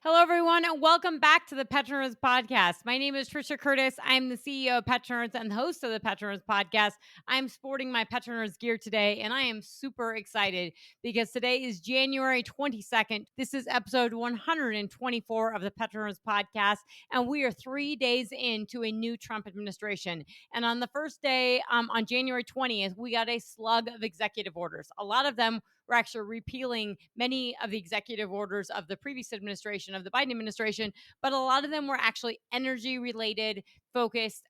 Hello, everyone, and welcome back to the PetroNerds podcast. My name is Trisha Curtis. I'm the CEO of PetroNerds and the host of the PetroNerds podcast. I'm sporting my PetroNerds gear today, and I am super excited because today is January 22nd. This is episode 124 of the PetroNerds podcast, and we are 3 days into a new Trump administration. And on the first day, on January 20th, we got a slug of executive orders. A lot of them were actually repealing many of the executive orders of the previous administration, of the Biden administration, but a lot of them were actually energy related focused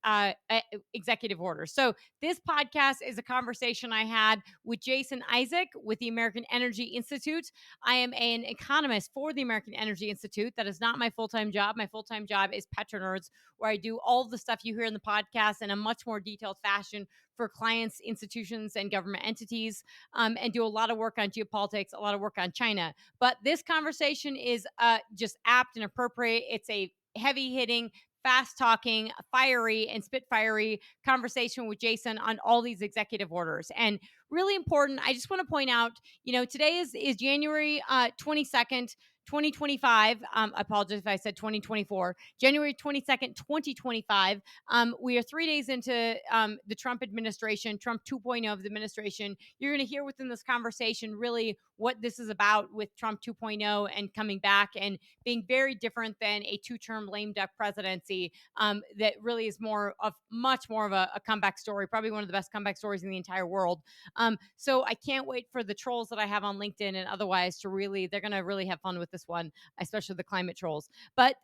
executive orders. So this podcast is a conversation I had with Jason Isaac with the American Energy Institute. I am an economist for the American Energy Institute. That is not my full-time job. My full-time job is PetroNerds, where I do all the stuff you hear in the podcast in a much more detailed fashion for clients, institutions, and government entities, and do a lot of work on geopolitics, a lot of work on China. But this conversation is just apt and appropriate. It's a heavy hitting, fast talking, fiery, and spitfiery conversation with Jason on all these executive orders. And really important, I just want to point out, today is January 22nd. 2025. I apologize if I said 2024. January 22nd, 2025. We are 3 days into the Trump administration, Trump 2.0 of the administration. You're going to hear within this conversation really what this is about with Trump 2.0 and coming back and being very different than a two-term lame duck presidency that really is much more of a comeback story, probably one of the best comeback stories in the entire world. So I can't wait for the trolls that I have on LinkedIn and otherwise they're going to really have fun with this one, especially the climate trolls. But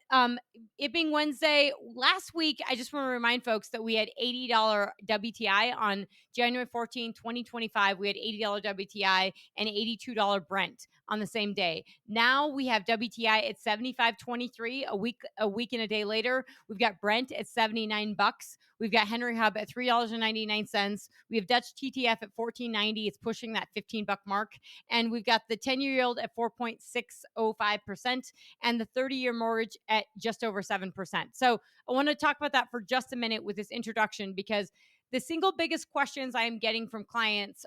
it being Wednesday, last week, I just want to remind folks that we had $80 WTI on January 14, 2025. We had $80 WTI and $82 Brent on the same day. Now we have WTI at 75.23 a week and a day later. We've got Brent at $79. We've got Henry Hub at $3.99. We have Dutch TTF at $14.90. It's pushing that $15 mark. And we've got the 10-year yield at 4.605% and the 30-year mortgage at just over 7%. So I want to talk about that for just a minute with this introduction, because the single biggest questions I am getting from clients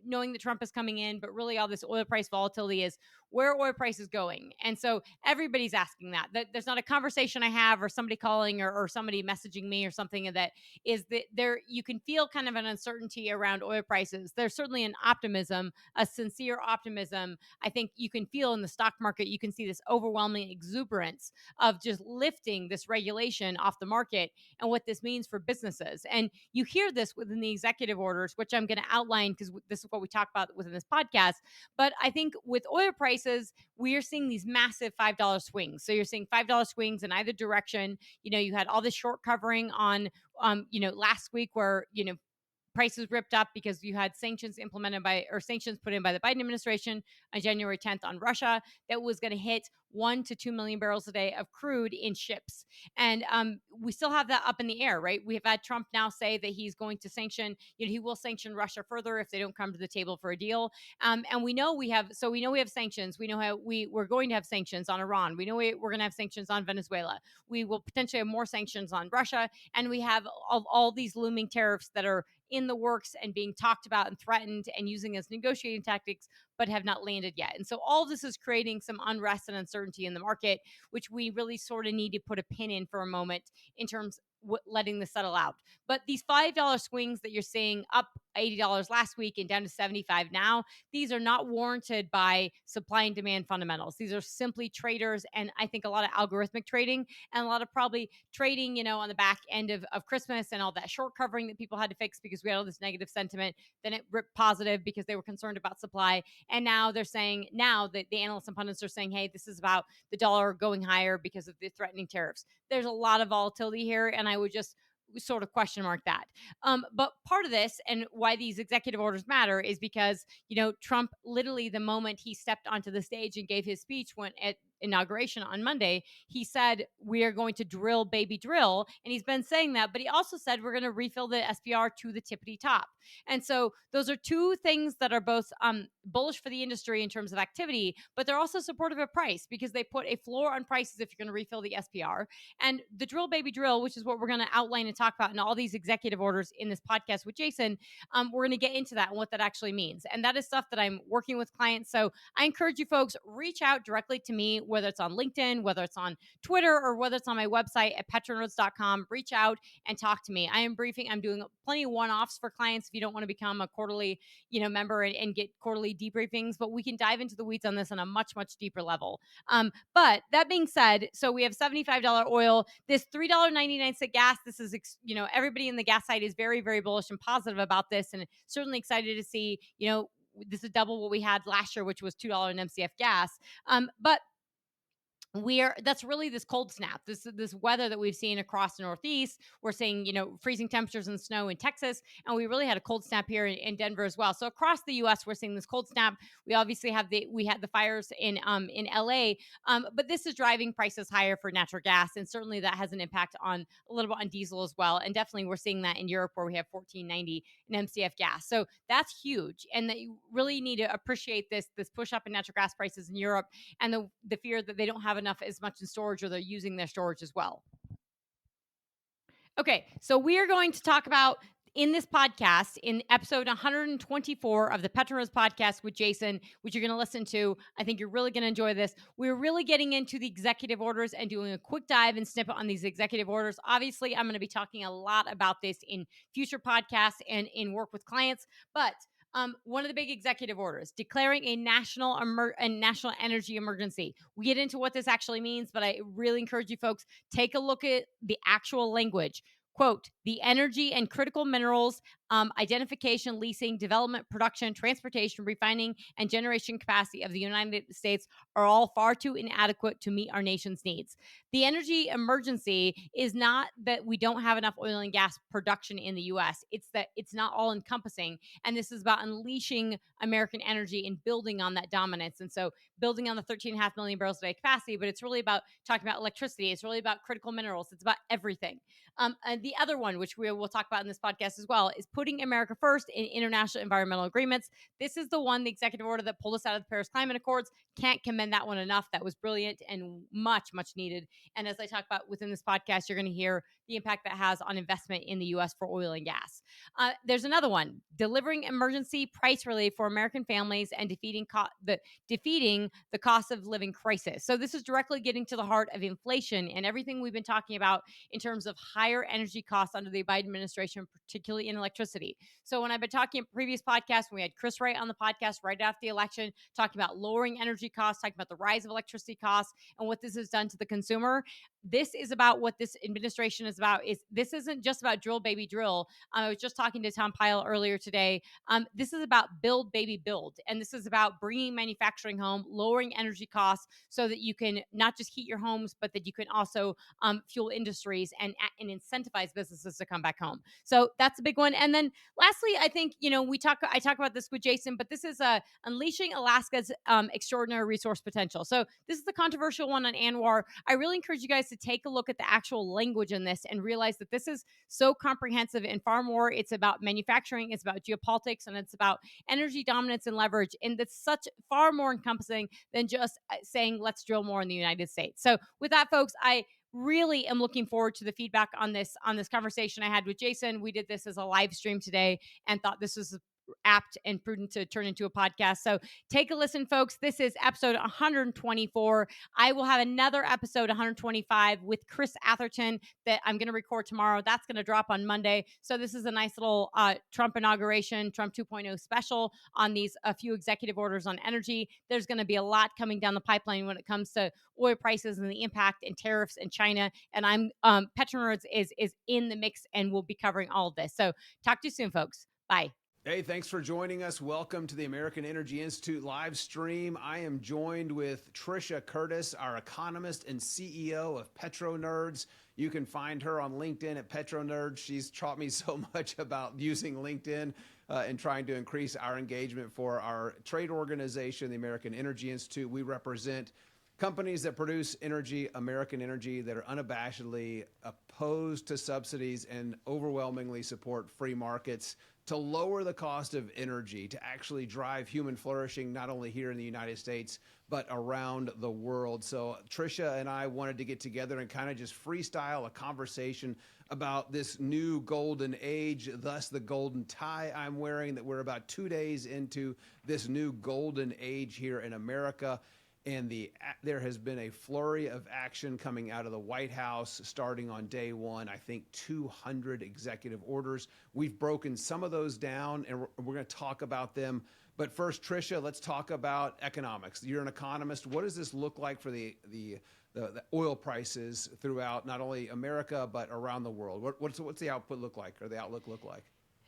knowing that Trump is coming in, but really all this oil price volatility is where oil price is going. And so everybody's asking that. There's not a conversation I have or somebody calling or somebody messaging me or something that is that there, you can feel kind of an uncertainty around oil prices. There's certainly an optimism, a sincere optimism. I think you can feel in the stock market, you can see this overwhelming exuberance of just lifting this regulation off the market and what this means for businesses. And you hear this within the executive orders, which I'm going to outline because this is what we talk about within this podcast. But I think with oil prices, we are seeing these massive $5 swings. So you're seeing $5 swings in either direction. You had all this short covering on, last week where, prices ripped up because you had sanctions put in by the Biden administration on January 10th on Russia that was going to hit 1 to 2 million barrels a day of crude in ships. And we still have that up in the air, right? We have had Trump now say that he's going to sanction, he will sanction Russia further if they don't come to the table for a deal. And we know we have sanctions. We know how we're going to have sanctions on Iran. We know we're going to have sanctions on Venezuela. We will potentially have more sanctions on Russia. And we have all these looming tariffs that are in the works and being talked about and threatened and using as negotiating tactics, but have not landed yet. And so all this is creating some unrest and uncertainty in the market, which we really sort of need to put a pin in for a moment in terms of letting this settle out. But these $5 swings that you're seeing up $80 last week and down to 75 now, these are not warranted by supply and demand fundamentals. These are simply traders, and I think a lot of algorithmic trading and a lot of probably trading, on the back end of Christmas and all that short covering that people had to fix because we had all this negative sentiment. Then it ripped positive because they were concerned about supply. And now they're saying, now that the analysts and pundits are saying, hey, this is about the dollar going higher because of the threatening tariffs. There's a lot of volatility here, and I would just sort of question mark that. But part of this and why these executive orders matter is because, Trump literally the moment he stepped onto the stage and gave his speech when at inauguration on Monday, he said, we are going to drill, baby, drill. And he's been saying that, but he also said, we're going to refill the SPR to the tippity top. And so those are two things that are both bullish for the industry in terms of activity, but they're also supportive of price because they put a floor on prices if you're going to refill the SPR. And the drill, baby, drill, which is what we're going to outline and talk about in all these executive orders in this podcast with Jason, we're going to get into that and what that actually means. And that is stuff that I'm working with clients. So I encourage you folks, reach out directly to me whether it's on LinkedIn, whether it's on Twitter, or whether it's on my website at petronerds.com. Reach out and talk to me. I am briefing. I'm doing plenty of one-offs for clients if you don't want to become a quarterly, member and get quarterly debriefings, but we can dive into the weeds on this on a much, much deeper level. But that being said, so we have $75 oil, this $3.99 gas. This is, everybody in the gas side is very, very bullish and positive about this, and certainly excited to see, this is double what we had last year, which was $2 an MCF gas. But that's really this cold snap, this weather that we've seen across the Northeast. We're seeing, freezing temperatures and snow in Texas, and we really had a cold snap here in Denver as well. So across the U.S., we're seeing this cold snap. We obviously had the fires in L.A., but this is driving prices higher for natural gas, and certainly that has an impact on a little bit on diesel as well. And definitely we're seeing that in Europe, where we have $14.90 in MCF gas. So that's huge, and that you really need to appreciate this push up in natural gas prices in Europe, and the fear that they don't have enough as much in storage, or they're using their storage as well. Okay, so we are going to talk about in this podcast, in episode 124 of the PetroNerds podcast with Jason, which you're going to listen to. I think you're really going to enjoy this. We're really getting into the executive orders and doing a quick dive and snippet on these executive orders. Obviously, I'm going to be talking a lot about this in future podcasts and in work with clients, but one of the big executive orders, declaring a national energy emergency. We get into what this actually means, but I really encourage you folks, take a look at the actual language. Quote, the energy and critical minerals identification, leasing, development, production, transportation, refining, and generation capacity of the United States are all far too inadequate to meet our nation's needs. The energy emergency is not that we don't have enough oil and gas production in the U.S. It's that it's not all encompassing. And this is about unleashing American energy and building on that dominance. And so building on the 13.5 million barrels a day capacity, but it's really about talking about electricity. It's really about critical minerals. It's about everything. And the other one, which we will talk about in this podcast as well, is putting America first in international environmental agreements. This is the one, the executive order that pulled us out of the Paris Climate Accords. Can't commend that one enough. That was brilliant and much, much needed. And as I talk about within this podcast, you're going to hear the impact that has on investment in the U.S. for oil and gas. There's another one, delivering emergency price relief for American families and defeating the cost of living crisis. So this is directly getting to the heart of inflation and everything we've been talking about in terms of higher energy costs under the Biden administration, particularly in electricity. So when I've been talking in previous podcasts, when we had Chris Wright on the podcast right after the election, talking about lowering energy costs, talking about the rise of electricity costs and what this has done to the consumer, this is about what this administration is about. This isn't just about drill, baby, drill. I was just talking to Tom Pyle earlier today. This is about build, baby, build. And this is about bringing manufacturing home, lowering energy costs so that you can not just heat your homes, but that you can also fuel industries and incentivize businesses to come back home. So that's a big one. And then lastly, I think, I talk about this with Jason, but this is unleashing Alaska's extraordinary resource potential. So this is the controversial one on ANWR. I really encourage you guys to take a look at the actual language in this and realize that this is so comprehensive and far more. It's about manufacturing, it's about geopolitics, and it's about energy dominance and leverage. And it's such far more encompassing than just saying, let's drill more in the United States. So with that, folks, I really am looking forward to the feedback on this conversation I had with Jason. We did this as a live stream today and thought this was apt and prudent to turn into a podcast. So take a listen, folks. This is episode 124. I will have another episode 125 with Chris Atherton that I'm going to record tomorrow. That's going to drop on Monday. So this is a nice little Trump inauguration, Trump 2.0 special on these a few executive orders on energy. There's going to be a lot coming down the pipeline when it comes to oil prices and the impact and tariffs in China. And I'm PetroNerds is in the mix and we'll be covering all of this. So talk to you soon, folks. Bye. Hey, thanks for joining us. Welcome to the American Energy Institute live stream. I am joined with Trisha Curtis, our economist and CEO of PetroNerds. You can find her on LinkedIn at PetroNerds. She's taught me so much about using LinkedIn and trying to increase our engagement for our trade organization, the American Energy Institute. We represent companies that produce energy, American energy, that are unabashedly opposed to subsidies and overwhelmingly support free markets to lower the cost of energy, to actually drive human flourishing, not only here in the United States, but around the world. So Trisha and I wanted to get together and kind of just freestyle a conversation about this new golden age, thus the golden tie I'm wearing, that we're about 2 days into this new golden age here in America. and there has been a flurry of action coming out of the White House starting on day one. I think 200 executive orders. We've broken some of those down, and we're going to talk about them. But first, Trisha, let's talk about economics. You're an economist. What does this look like for the oil prices throughout not only America but around the world? What's the output look like, or the outlook look like?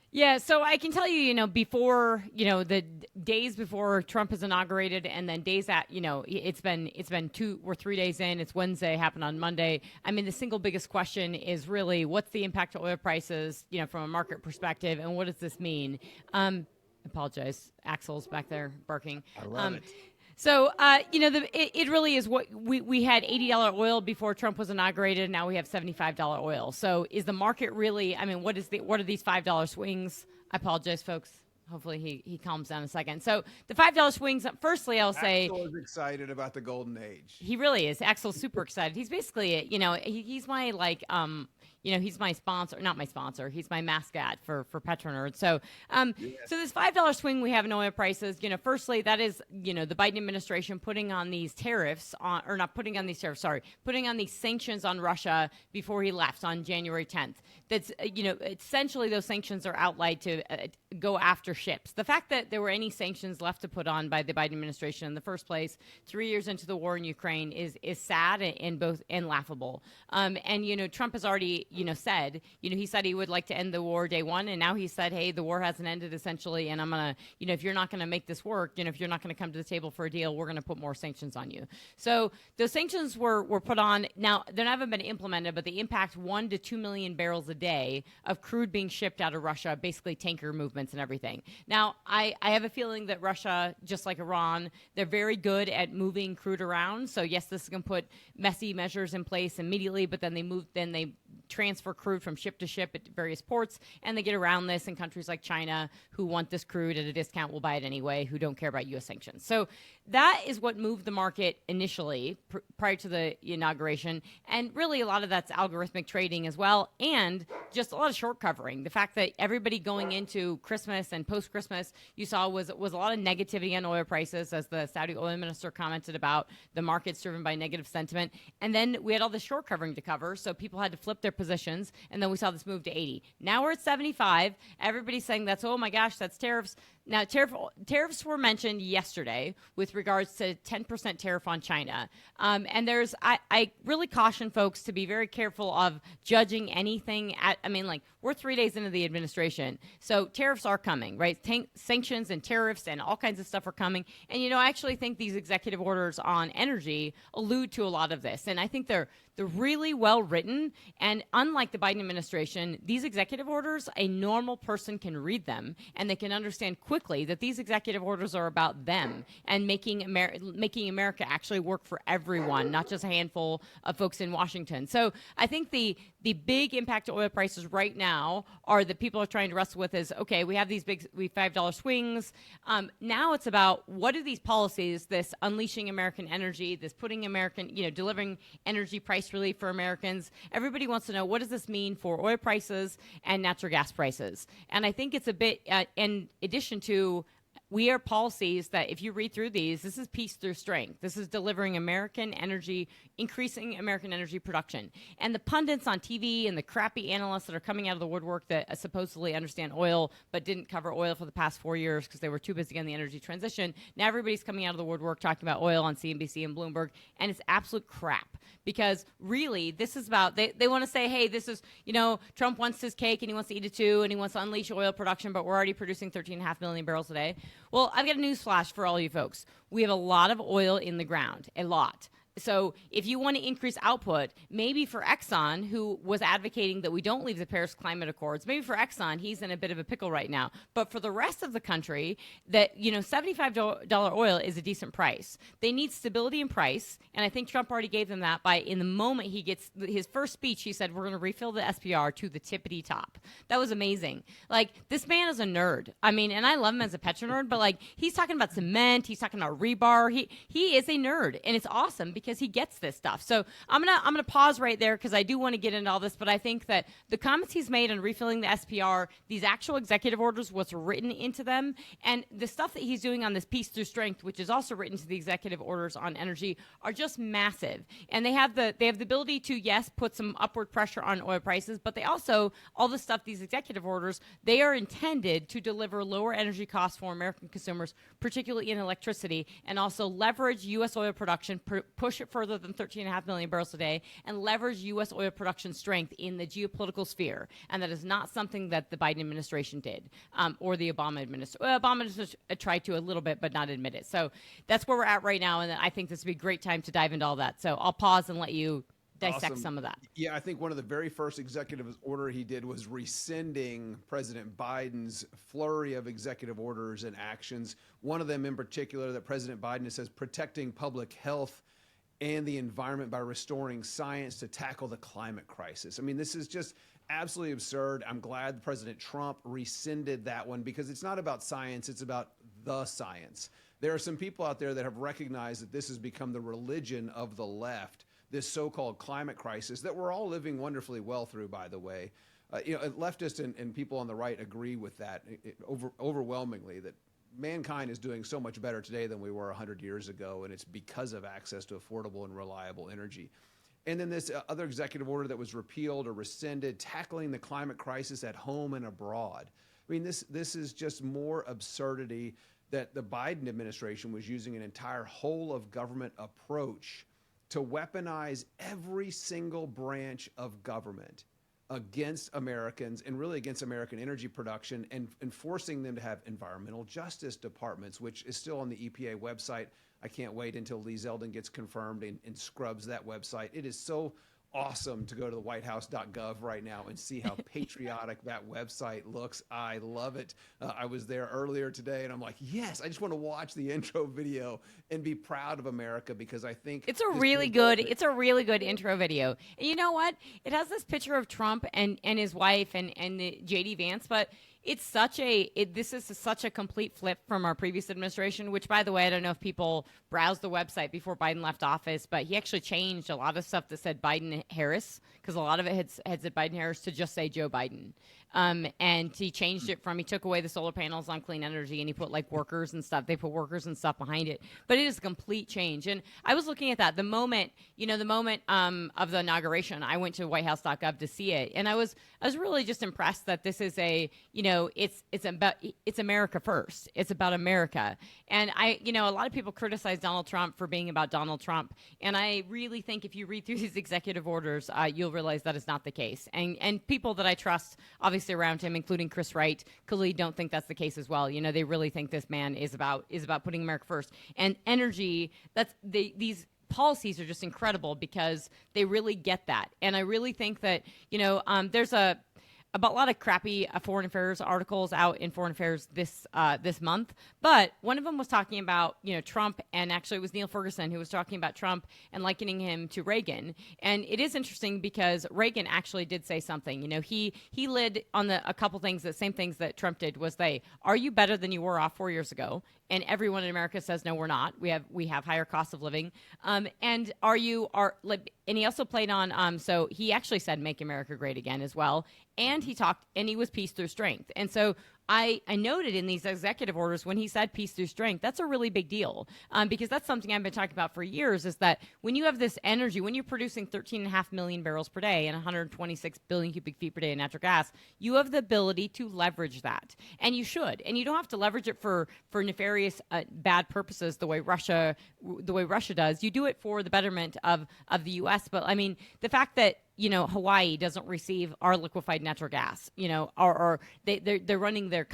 Yeah, so I can tell you, before, the days before Trump is inaugurated, and then days that, it's been 2 or 3 days in. It's Wednesday, happened on Monday. I mean, the single biggest question is really what's the impact to oil prices, from a market perspective, and what does this mean? I apologize, Axel's back there barking. I love it. So, it really is what we had $80 oil before Trump was inaugurated. Now we have $75 oil. So is the market really, what are these $5 swings? I apologize, folks. Hopefully he calms down a second. So the $5 swings, firstly, I'll say. Axel is excited about the golden age. He really is. Axel's super excited. He's basically, he's my he's my sponsor, not my sponsor. He's my mascot for PetroNerds. So, so this $5 swing we have in oil prices, firstly, that is, the Biden administration putting on these tariffs putting on these sanctions on Russia before he left on January 10th. That's, essentially those sanctions are outlined to go after ships. The fact that there were any sanctions left to put on by the Biden administration in the first place, 3 years into the war in Ukraine, is sad and laughable. And Trump has already said, he said he would like to end the war day one, and now he said, hey, the war hasn't ended essentially, and I'm gonna, if you're not gonna make this work, if you're not gonna come to the table for a deal, we're gonna put more sanctions on you. So those sanctions were put on. Now they haven't been implemented, but they impact 1 to 2 million barrels a day of crude being shipped out of Russia, basically tanker movements and everything. Now I have a feeling that Russia, just like Iran, they're very good at moving crude around. So yes, this is gonna put messy measures in place immediately, but then they transfer crude from ship to ship at various ports, and they get around this. And countries like China, who want this crude at a discount, will buy it anyway, who don't care about U.S. sanctions. So that is what moved the market initially prior to the inauguration. And really a lot of that's algorithmic trading as well, and just a lot of short covering. The fact that everybody going into Christmas and post-Christmas, you saw was a lot of negativity on oil prices, as the Saudi oil minister commented about the markets driven by negative sentiment. And then we had all the short covering to cover, so people had to flip their positions, and then we saw this move to 80. Now we're at 75. Everybody's saying that's, oh my gosh, that's tariffs. Now, tariffs were mentioned yesterday with regards to 10% tariff on China. And I really caution folks to be very careful of judging anything we're 3 days into the administration. So tariffs are coming, right? Sanctions and tariffs and all kinds of stuff are coming. And, I actually think these executive orders on energy allude to a lot of this. And I think they're really well written. And unlike the Biden administration, these executive orders, a normal person can read them, and they can understand quickly that these executive orders are about them and making America actually work for everyone, not just a handful of folks in Washington. So I think the big impact to oil prices right now are that people are trying to wrestle with is, okay, we have these big $5 swings. Now it's about what are these policies, this unleashing American energy, this putting delivering energy price relief for Americans. Everybody wants to know, what does this mean for oil prices and natural gas prices? And I think it's a bit, in addition to, we are policies that if you read through these, this is peace through strength. This is delivering American energy, increasing American energy production. And the pundits on TV and the crappy analysts that are coming out of the woodwork that supposedly understand oil but didn't cover oil for the past 4 years because they were too busy on the energy transition, now everybody's coming out of the woodwork talking about oil on CNBC and Bloomberg, and it's absolute crap. Because really, this is about, they want to say, hey, this is, Trump wants his cake and he wants to eat it too, and he wants to unleash oil production, but we're already producing 13.5 million barrels a day. Well, I've got a news flash for all you folks. We have a lot of oil in the ground, a lot. So if you want to increase output, maybe for Exxon, who was advocating that we don't leave the Paris Climate Accords, maybe for Exxon, he's in a bit of a pickle right now. But for the rest of the country, that $75 oil is a decent price. They need stability in price, and I think Trump already gave them that by in the moment he gets his first speech, he said, we're going to refill the SPR to the tippity top. That was amazing. Like, this man is a nerd. And I love him as a petro nerd, but he's talking about cement, he's talking about rebar. He is a nerd, and it's awesome because because he gets this stuff. So I'm gonna pause right there because I do want to get into all this, but I think that the comments he's made on refilling the SPR, these actual executive orders, what's written into them, and the stuff that he's doing on this peace through strength, which is also written to the executive orders on energy, are just massive. And they have the ability to, yes, put some upward pressure on oil prices, but they also, all the stuff, these executive orders, they are intended to deliver lower energy costs for American consumers, particularly in electricity, and also leverage U.S. oil production, push it further than 13.5 million barrels a day, and leverage U.S. oil production strength in the geopolitical sphere. And that is not something that the Biden administration did, or the Obama administration. Well, Obama administration tried to a little bit, but not admit it. So that's where we're at right now, and I think this would be a great time to dive into all that. So I'll pause and let you dissect Awesome. some of that. Yeah, I think one of the very first executive order he did was rescinding President Biden's flurry of executive orders and actions. One of them in particular that President Biden says protecting public health and the environment by restoring science to tackle the climate crisis. I mean, this is just absolutely absurd. I'm glad President Trump rescinded that one because it's not about science, it's about the science. There are some people out there that have recognized that this has become the religion of the left, this so-called climate crisis that we're all living wonderfully well through, by the way. Leftists and people on the right agree with that overwhelmingly, that mankind is doing so much better today than we were 100 years ago, and it's because of access to affordable and reliable energy. And then this other executive order that was repealed or rescinded, tackling the climate crisis at home and abroad. I mean, this is just more absurdity that the Biden administration was using an entire whole of government approach to weaponize every single branch of government against Americans and really against American energy production, and forcing them to have environmental justice departments, which is still on the EPA website. I can't wait until Lee Zeldin gets confirmed and scrubs that website. It is so awesome to go to the whitehouse.gov right now and see how patriotic that website looks. I love it. I was there earlier today and I'm like, yes, I just want to watch the intro video and be proud of America, because I think it's a really good intro video. And you know what? It has this picture of Trump and his wife and JD Vance, but this is such a complete flip from our previous administration, which, by the way, I don't know if people browsed the website before Biden left office, but he actually changed a lot of stuff that said Biden-Harris, because a lot of it had said Biden-Harris, to just say Joe Biden. And he changed it he took away the solar panels on clean energy and he put like workers and stuff. They put workers and stuff behind it. But it is a complete change. And I was looking at that the moment of the inauguration. I went to whitehouse.gov to see it. And I was really just impressed that this is it's America first. It's about America. And a lot of people criticize Donald Trump for being about Donald Trump. And I really think if you read through these executive orders, you'll realize that is not the case. And people that I trust, obviously around him, including Chris Wright, Khalid, don't think that's the case as well. They really think this man is about putting America first. And energy, these policies are just incredible because they really get that. And I really think that, there's about a lot of crappy foreign affairs articles out in foreign affairs this month, but one of them was talking about Trump, and actually it was Neil Ferguson who was talking about Trump and likening him to Reagan. And it is interesting because Reagan actually did say something. He led on a couple things, the same things that Trump did, was are you better than you were 4 years ago? And everyone in America says, no, we're not. We have higher costs of living. And he also played on, so he actually said, make America great again as well. And he was peace through strength. And so I noted in these executive orders when he said peace through strength, that's a really big deal, because that's something I've been talking about for years, is that when you have this energy, when you're producing 13.5 million barrels per day and 126 billion cubic feet per day of natural gas, you have the ability to leverage that. And you should. And you don't have to leverage it for nefarious bad purposes the way Russia does. You do it for the betterment of the U.S. But I mean, the fact that Hawaii doesn't receive our liquefied natural gas, or they're running their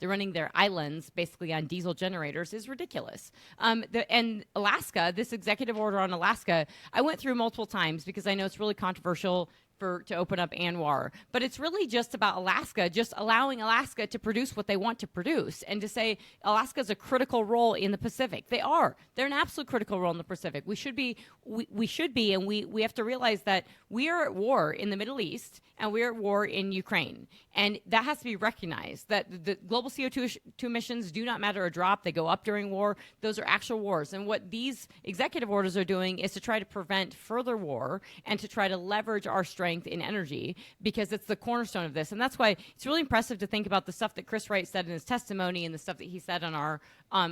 they're running their islands basically on diesel generators is ridiculous. And Alaska, this executive order on Alaska, I went through multiple times because I know it's really controversial to open up ANWR. But it's really just about Alaska, just allowing Alaska to produce what they want to produce, and to say Alaska is a critical role in the Pacific. They're an absolute critical role in the Pacific. We should be, and we have to realize that we are at war in the Middle East, and we're at war in Ukraine. And that has to be recognized, that the global CO2 emissions do not matter a drop. They go up during war. Those are actual wars. And what these executive orders are doing is to try to prevent further war and to try to leverage our strength in energy, because it's the cornerstone of this. And that's why it's really impressive to think about the stuff that Chris Wright said in his testimony and the stuff that he said on our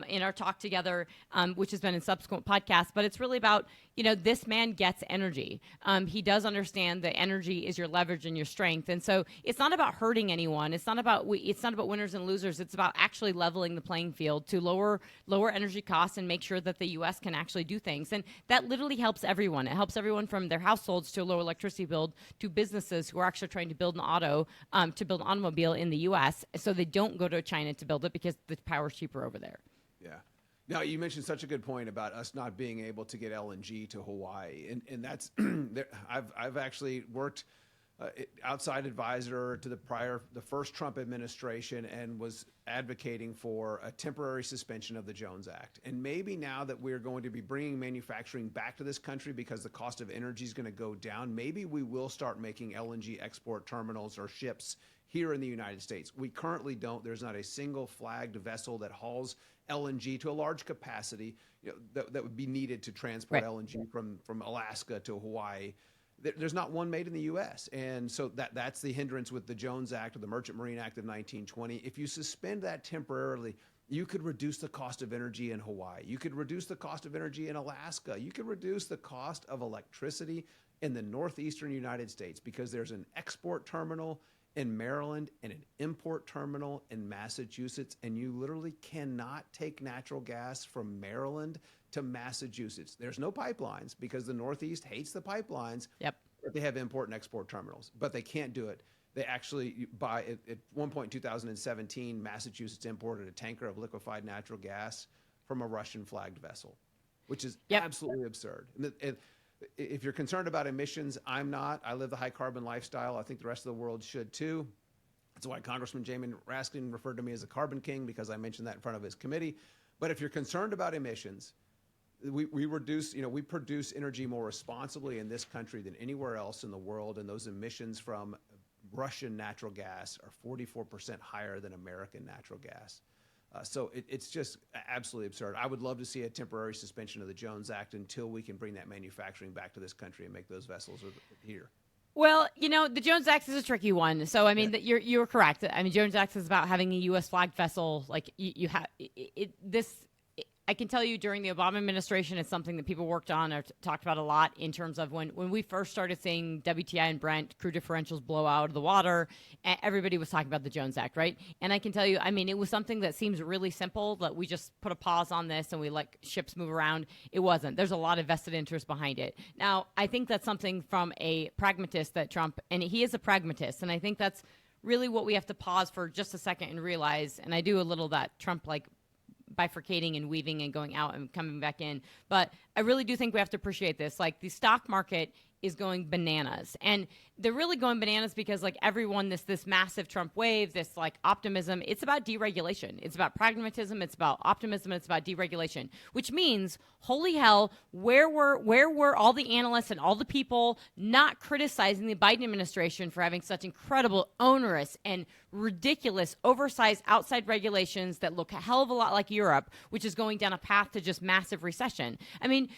in our talk together, which has been in subsequent podcasts. But it's really about, this man gets energy. He does understand that energy is your leverage and your strength. And so it's not about hurting anyone. It's not about winners and losers. It's about actually leveling the playing field to lower energy costs and make sure that the U.S. can actually do things. And that literally helps everyone. It helps everyone from their households to a lower electricity bill to businesses who are actually trying to build an automobile in the U.S. so they don't go to China to build it because the power's cheaper over there. Yeah. Now, you mentioned such a good point about us not being able to get LNG to Hawaii. And that's, I've actually worked outside advisor to the first Trump administration, and was advocating for a temporary suspension of the Jones Act. And maybe now that we're going to be bringing manufacturing back to this country because the cost of energy is going to go down, maybe we will start making LNG export terminals or ships here in the United States. We currently don't. There's not a single flagged vessel that hauls LNG to a large capacity, that would be needed to transport LNG from Alaska to Hawaii. There's not one made in the U.S. And so that's the hindrance with the Jones Act or the Merchant Marine Act of 1920. If you suspend that temporarily, you could reduce the cost of energy in Hawaii. You could reduce the cost of energy in Alaska. You could reduce the cost of electricity in the northeastern United States, because there's an export terminal in Maryland and an import terminal in Massachusetts, and you literally cannot take natural gas from Maryland to Massachusetts. There's no pipelines because the Northeast hates the pipelines. Yep. But they have import and export terminals, but they can't do it. They actually, at one point in 2017, Massachusetts imported a tanker of liquefied natural gas from a Russian flagged vessel, which is absolutely absurd. If you're concerned about emissions, I'm not. I live the high carbon lifestyle. I think the rest of the world should too. That's why Congressman Jamin Raskin referred to me as a carbon king, because I mentioned that in front of his committee. But if you're concerned about emissions, we produce energy more responsibly in this country than anywhere else in the world, and those emissions from Russian natural gas are 44% higher than American natural gas. So it's just absolutely absurd. I would love to see a temporary suspension of the Jones Act until we can bring that manufacturing back to this country and make those vessels here. Well, the Jones Act is a tricky one. So, I mean, you're correct. I mean, Jones Act is about having a U.S. flagged vessel. Like, you have this. I can tell you during the Obama administration, it's something that people worked on or talked about a lot in terms of when we first started seeing WTI and Brent crude differentials blow out of the water, everybody was talking about the Jones Act, right? And I can tell you, I mean, it was something that seems really simple, that we just put a pause on this and we let ships move around. It wasn't. There's a lot of vested interest behind it. Now, I think that's something from a pragmatist that Trump, and he is a pragmatist, and I think that's really what we have to pause for just a second and realize, and I do a little that Trump, like, bifurcating and weaving and going out and coming back in. But I really do think we have to appreciate this. Like, the stock market is going bananas, and they're really going bananas because, like, everyone, this massive Trump wave, this like optimism, it's about deregulation. It's about pragmatism. It's about optimism. It's about deregulation, which means, holy hell, where were all the analysts and all the people not criticizing the Biden administration for having such incredible, onerous, and ridiculous, oversized outside regulations that look a hell of a lot like Europe, which is going down a path to just massive recession? I mean,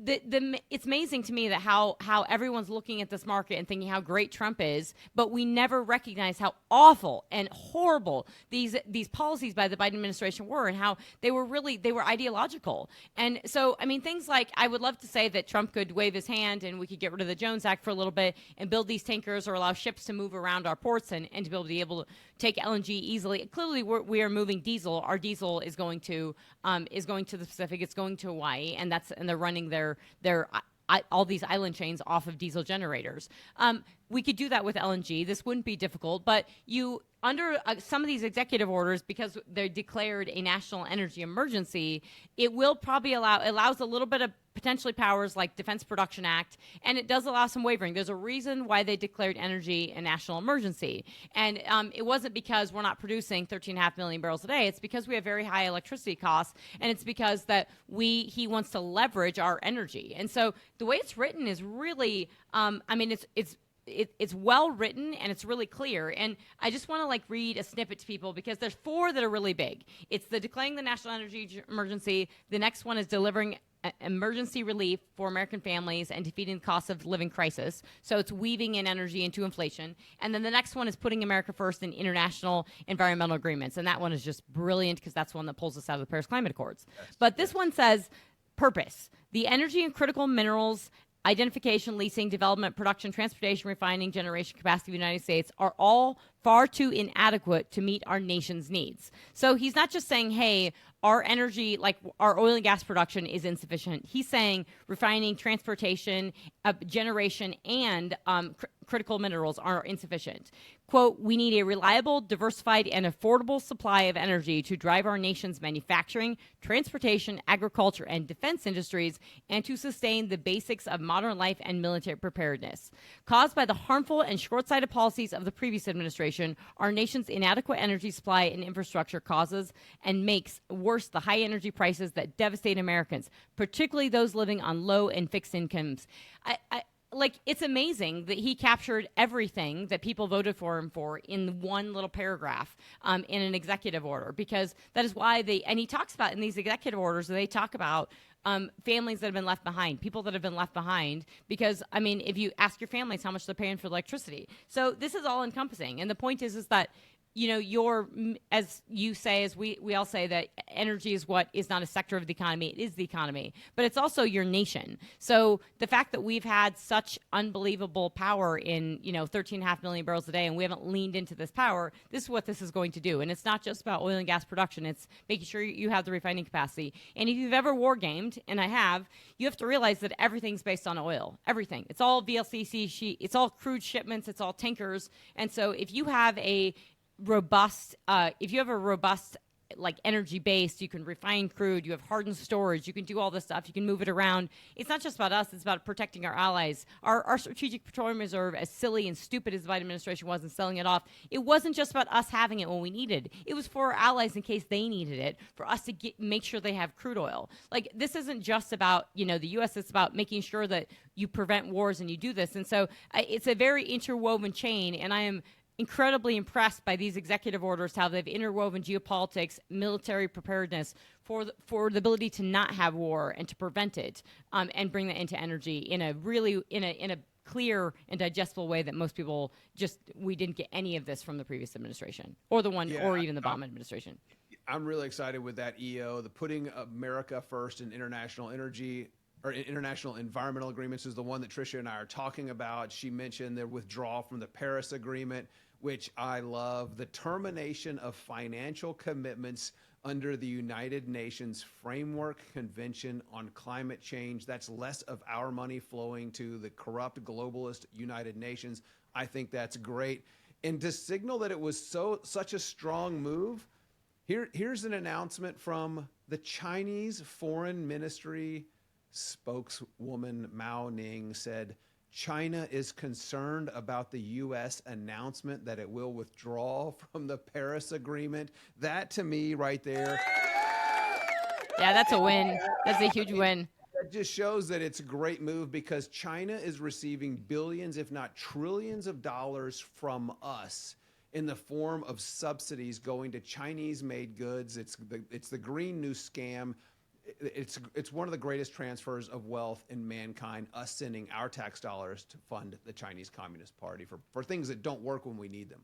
it's amazing to me that how everyone's looking at this market and thinking how great Trump is, but we never recognize how awful and horrible these policies by the Biden administration were, and how they were ideological. And so, I mean, things like, I would love to say that Trump could wave his hand and we could get rid of the Jones Act for a little bit and build these tankers or allow ships to move around our ports and to be able to take LNG easily. Clearly, we are moving diesel. Our diesel is going to the Pacific. It's going to Hawaii, and they're running their all these island chains off of diesel generators. We could do that with LNG. This wouldn't be difficult, but under some of these executive orders, because they're declared a national energy emergency, it will probably allows a little bit of potentially powers like Defense Production Act, and it does allow some wavering. There's a reason why they declared energy a national emergency, and it wasn't because we're not producing 13.5 million barrels a day. It's because we have very high electricity costs, and it's because that he wants to leverage our energy. And so the way it's written is really, it's well written and it's really clear. And I just want to read a snippet to people because there's four that are really big. It's the declaring the national energy emergency. The next one is delivering emergency relief for American families and defeating the cost of living crisis. So it's weaving in energy into inflation. And then the next one is putting America first in international environmental agreements. And that one is just brilliant because that's one that pulls us out of the Paris Climate Accords. But this one says purpose: the energy and critical minerals identification, leasing, development, production, transportation, refining, generation capacity of the United States are all far too inadequate to meet our nation's needs. So he's not just saying, hey, our energy, like our oil and gas production is insufficient. He's saying refining, transportation, generation, and critical minerals are insufficient. Quote, we need a reliable, diversified, and affordable supply of energy to drive our nation's manufacturing, transportation, agriculture, and defense industries, and to sustain the basics of modern life and military preparedness. Caused by the harmful and short-sighted policies of the previous administration, our nation's inadequate energy supply and infrastructure causes and makes worse the high energy prices that devastate Americans, particularly those living on low and fixed incomes. It's amazing that he captured everything that people voted for him for in one little paragraph in an executive order, because that is why and he talks about in these executive orders, they talk about families that have been left behind, people that have been left behind, because, if you ask your families how much they're paying for electricity. So this is all encompassing. And the point is that as you say, as we all say, that energy is what is not a sector of the economy. It is the economy, but it's also your nation. So the fact that we've had such unbelievable power in, 13.5 million barrels a day, and we haven't leaned into this power, this is what this is going to do. And it's not just about oil and gas production. It's making sure you have the refining capacity. And if you've ever war gamed, and I have, you have to realize that everything's based on oil. Everything. It's all VLCC, it's all crude shipments, it's all tankers. And so if you have a robust energy base, you can refine crude, you have hardened storage, you can do all this stuff, you can move it around. It's not just about us, it's about protecting our allies. Our strategic petroleum reserve, as silly and stupid as the Biden administration was in selling it off, it wasn't just about us having it when we needed. It was for our allies in case they needed it, for us to make sure they have crude oil. This isn't just about the U.S., it's about making sure that you prevent wars and you do this. And so it's a very interwoven chain, and I am incredibly impressed by these executive orders, how they've interwoven geopolitics, military preparedness for the ability to not have war and to prevent it, and bring that into energy in a really in a clear and digestible way that most people we didn't get any of this from the previous administration or the one or even the Obama administration. I'm really excited with that EO. The putting America first in international energy or international environmental agreements is the one that Trisha and I are talking about. She mentioned their withdrawal from the Paris Agreement, which I love, the termination of financial commitments under the United Nations Framework Convention on Climate Change. That's less of our money flowing to the corrupt globalist United Nations. I think that's great. And to signal that it was such a strong move, here's an announcement from the Chinese Foreign Ministry spokeswoman Mao Ning said, China is concerned about the U.S. announcement that it will withdraw from the Paris Agreement. That, to me, right there. Yeah, that's a win. That's a huge win. That just shows that it's a great move because China is receiving billions, if not trillions of dollars from us in the form of subsidies going to Chinese-made goods. It's the Green New Scam. It's one of the greatest transfers of wealth in mankind, us sending our tax dollars to fund the Chinese Communist Party for things that don't work when we need them.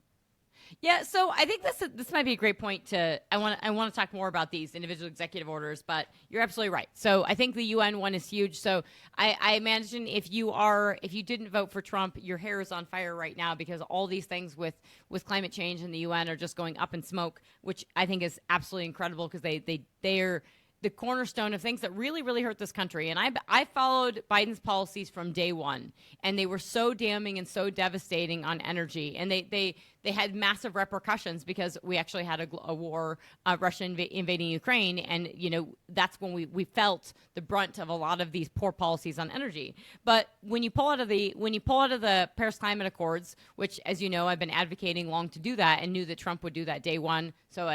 Yeah, so I think this might be a great point I want to talk more about these individual executive orders, but you're absolutely right. So I think the UN one is huge. So I imagine if you didn't vote for Trump, your hair is on fire right now because all these things with climate change in the UN are just going up in smoke, which I think is absolutely incredible because they're the cornerstone of things that really, really hurt this country. And I followed Biden's policies from day one, and they were so damning and so devastating on energy. And they had massive repercussions because we actually had a war, Russia invading Ukraine, and that's when we felt the brunt of a lot of these poor policies on energy. But when you pull out of the Paris Climate Accords, which, as you know, I've been advocating long to do that, and knew that Trump would do that day one. So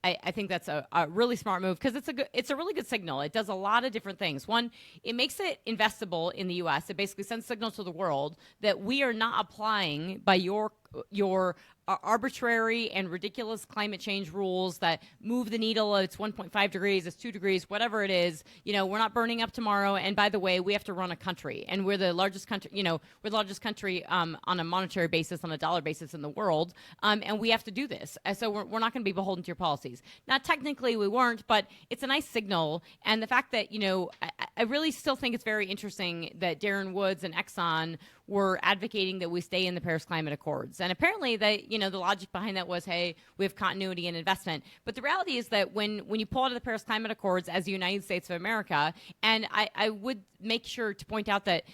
I think that's a really smart move because it's a really good signal. It does a lot of different things. One, it makes it investable in the U.S. It basically sends signal to the world that we are not applying by your arbitrary and ridiculous climate change rules that move the needle. It's 1.5 degrees, it's 2 degrees, whatever it is. We're not burning up tomorrow. And by the way, we have to run a country, and we're the largest country. We're the largest country on a monetary basis, on a dollar basis in the world, and we have to do this. So we're not going to be beholden to your policies. Now, technically, we weren't, but it's a nice signal. And the fact that I really still think it's very interesting that Darren Woods and Exxon were advocating that we stay in the Paris Climate Accords. And apparently the logic behind that was, hey, we have continuity and investment. But the reality is that when you pull out of the Paris Climate Accords as the United States of America, and I would make sure to point out that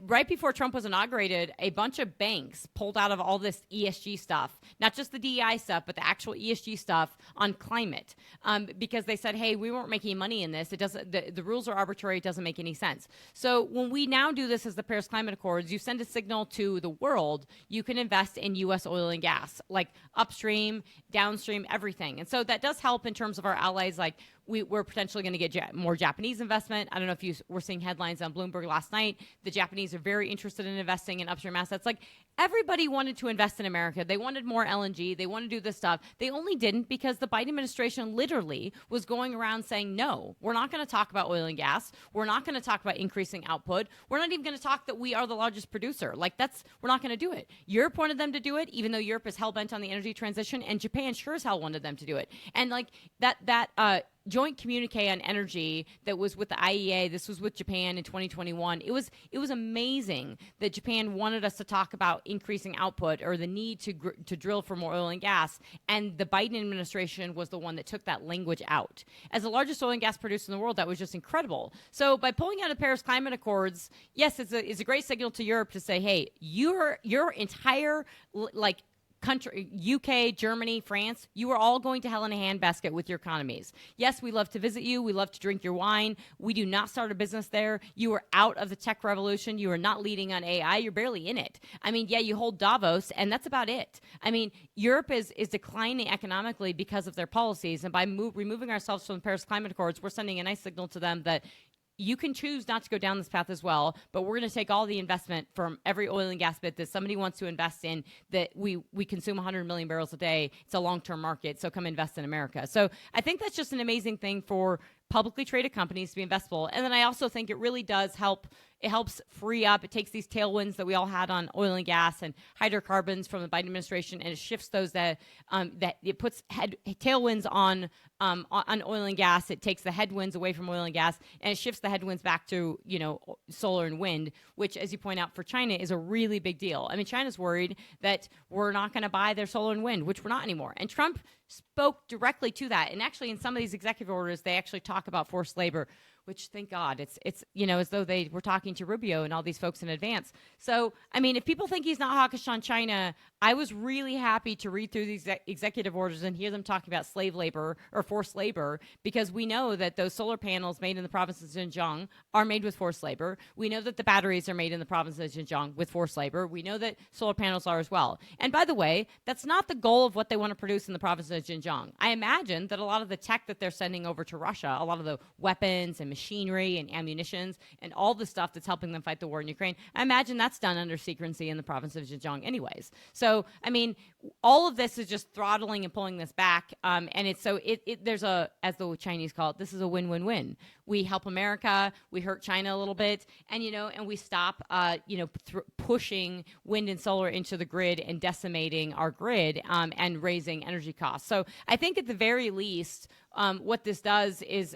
right before Trump was inaugurated, a bunch of banks pulled out of all this ESG stuff, not just the DEI stuff, but the actual ESG stuff on climate, because they said, hey, we weren't making money in this. It doesn't. The rules are arbitrary. It doesn't make any sense. So when we now do this as the Paris Climate Accords, you send a signal to the world. You can invest in U.S. oil and gas, like upstream, downstream, everything. And so that does help in terms of our allies, like we're potentially going to get more Japanese investment. I don't know if you were seeing headlines on Bloomberg last night. The Japanese are very interested in investing in upstream assets. Like, everybody wanted to invest in America. They wanted more LNG. They want to do this stuff. They only didn't because the Biden administration literally was going around saying, no, we're not going to talk about oil and gas. We're not going to talk about increasing output. We're not even going to talk that we are the largest producer. We're not going to do it. Europe wanted them to do it, even though Europe is hell-bent on the energy transition, and Japan sure as hell wanted them to do it. And that joint communique on energy that was with the IEA. This was with Japan in 2021. It was amazing that Japan wanted us to talk about increasing output or the need to drill for more oil and gas, and the Biden administration was the one that took that language out. As the largest oil and gas producer in the world, that was just incredible. So by pulling out of the Paris Climate Accords, yes, it's a great signal to Europe to say, hey, your entire country, UK, Germany, France, you are all going to hell in a handbasket with your economies. Yes, we love to visit you. We love to drink your wine. We do not start a business there. You are out of the tech revolution. You are not leading on AI. You're barely in it. I mean, yeah, you hold Davos, and that's about it. I mean, Europe is declining economically because of their policies, and by removing ourselves from the Paris Climate Accords, we're sending a nice signal to them that you can choose not to go down this path as well, but we're going to take all the investment from every oil and gas bit that somebody wants to invest in, that we consume 100 million barrels a day. It's a long-term market, so come invest in America. So I think that's just an amazing thing for publicly traded companies to be investable. And then I also think it really does help. It helps free up. It takes these tailwinds that we all had on oil and gas and hydrocarbons from the Biden administration, and it shifts those that it puts tailwinds on oil and gas. It takes the headwinds away from oil and gas, and it shifts the headwinds back to solar and wind, which, as you point out, for China is a really big deal. I mean, China's worried that we're not going to buy their solar and wind, which we're not anymore. And Trump spoke directly to that. And actually, in some of these executive orders, they actually talk about forced labor, which, thank God, it's as though they were talking to Rubio and all these folks in advance. So, I mean, if people think he's not hawkish on China, I was really happy to read through these executive orders and hear them talking about slave labor or forced labor, because we know that those solar panels made in the province of Xinjiang are made with forced labor. We know that the batteries are made in the province of Xinjiang with forced labor. We know that solar panels are as well. And by the way, that's not the goal of what they want to produce in the province of Xinjiang. I imagine that a lot of the tech that they're sending over to Russia, a lot of the weapons and machinery and ammunitions and all the stuff that's helping them fight the war in Ukraine, I imagine that's done under secrecy in the province of Xinjiang anyways. So, I mean, all of this is just throttling and pulling this back. And there's a, as the Chinese call it, this is a win-win-win. We help America, we hurt China a little bit, and, and we stop, pushing wind and solar into the grid and decimating our grid, and raising energy costs. So I think at the very least, what this does is,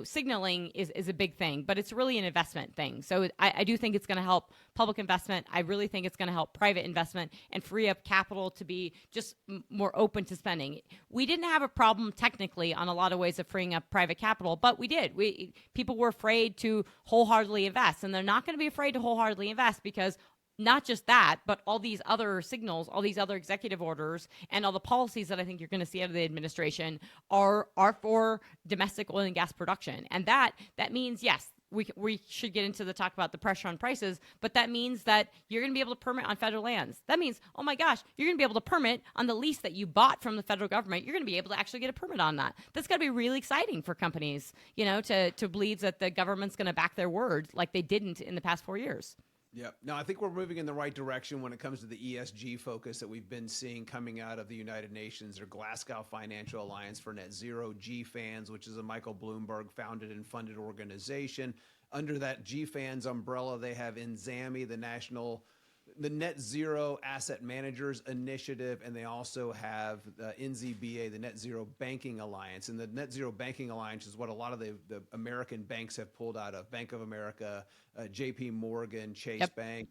signaling is a big thing, but it's really an investment thing. So I do think it's going to help public investment. I really think it's going to help private investment and free up capital to be just more open to spending. We didn't have a problem technically on a lot of ways of freeing up private capital, but we did. People were afraid to wholeheartedly invest, and they're not going to be afraid to wholeheartedly invest because not just that, but all these other signals, all these other executive orders, and all the policies that I think you're going to see out of the administration are for domestic oil and gas production. And that means, yes, we should get into the talk about the pressure on prices, but that means that you're going to be able to permit on federal lands. That means, oh my gosh, you're going to be able to permit on the lease that you bought from the federal government. You're going to be able to actually get a permit on that. That's got to be really exciting for companies, to believe that the government's going to back their word like they didn't in the past 4 years. Yep. No, I think we're moving in the right direction when it comes to the ESG focus that we've been seeing coming out of the United Nations or Glasgow Financial Alliance for Net Zero, GFANZ, which is a Michael Bloomberg founded and funded organization. Under that GFANZ umbrella, they have NZAMI, the Net Zero Asset Managers Initiative, and they also have NZBA, the Net Zero Banking Alliance. And the Net Zero Banking Alliance is what a lot of the American banks have pulled out of. Bank of America, JP Morgan, Chase Bank,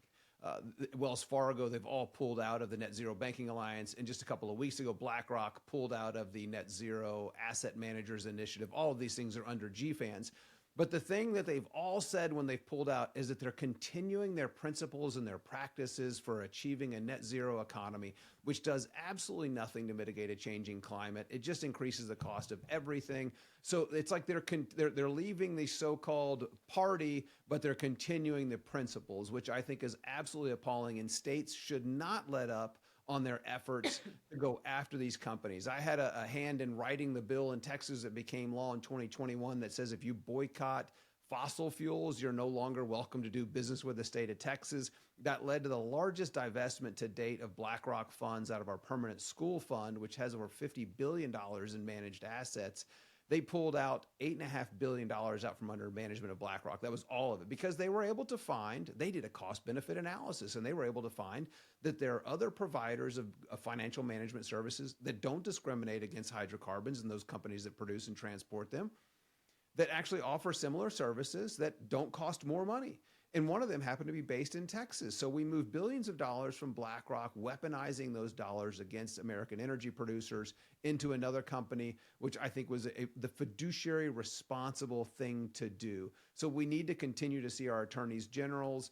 Wells Fargo, they've all pulled out of the Net Zero Banking Alliance. And just a couple of weeks ago, BlackRock pulled out of the Net Zero Asset Managers Initiative. All of these things are under GFANZ. But the thing that they've all said when they've pulled out is that they're continuing their principles and their practices for achieving a net zero economy, which does absolutely nothing to mitigate a changing climate. It just increases the cost of everything. So it's like they're leaving the so-called party, but they're continuing the principles, which I think is absolutely appalling. And states should not let up on their efforts to go after these companies. I had a hand in writing the bill in Texas that became law in 2021 that says if you boycott fossil fuels, you're no longer welcome to do business with the state of Texas. That led to the largest divestment to date of BlackRock funds out of our permanent school fund, which has over $50 billion in managed assets. They pulled out $8.5 billion out from under management of BlackRock. That was all of it because they were able to find, they did a cost benefit analysis, and they were able to find that there are other providers of financial management services that don't discriminate against hydrocarbons and those companies that produce and transport them that actually offer similar services that don't cost more money. And one of them happened to be based in Texas. So we moved billions of dollars from BlackRock, weaponizing those dollars against American energy producers into another company, which I think was the fiduciary responsible thing to do. So we need to continue to see our attorneys generals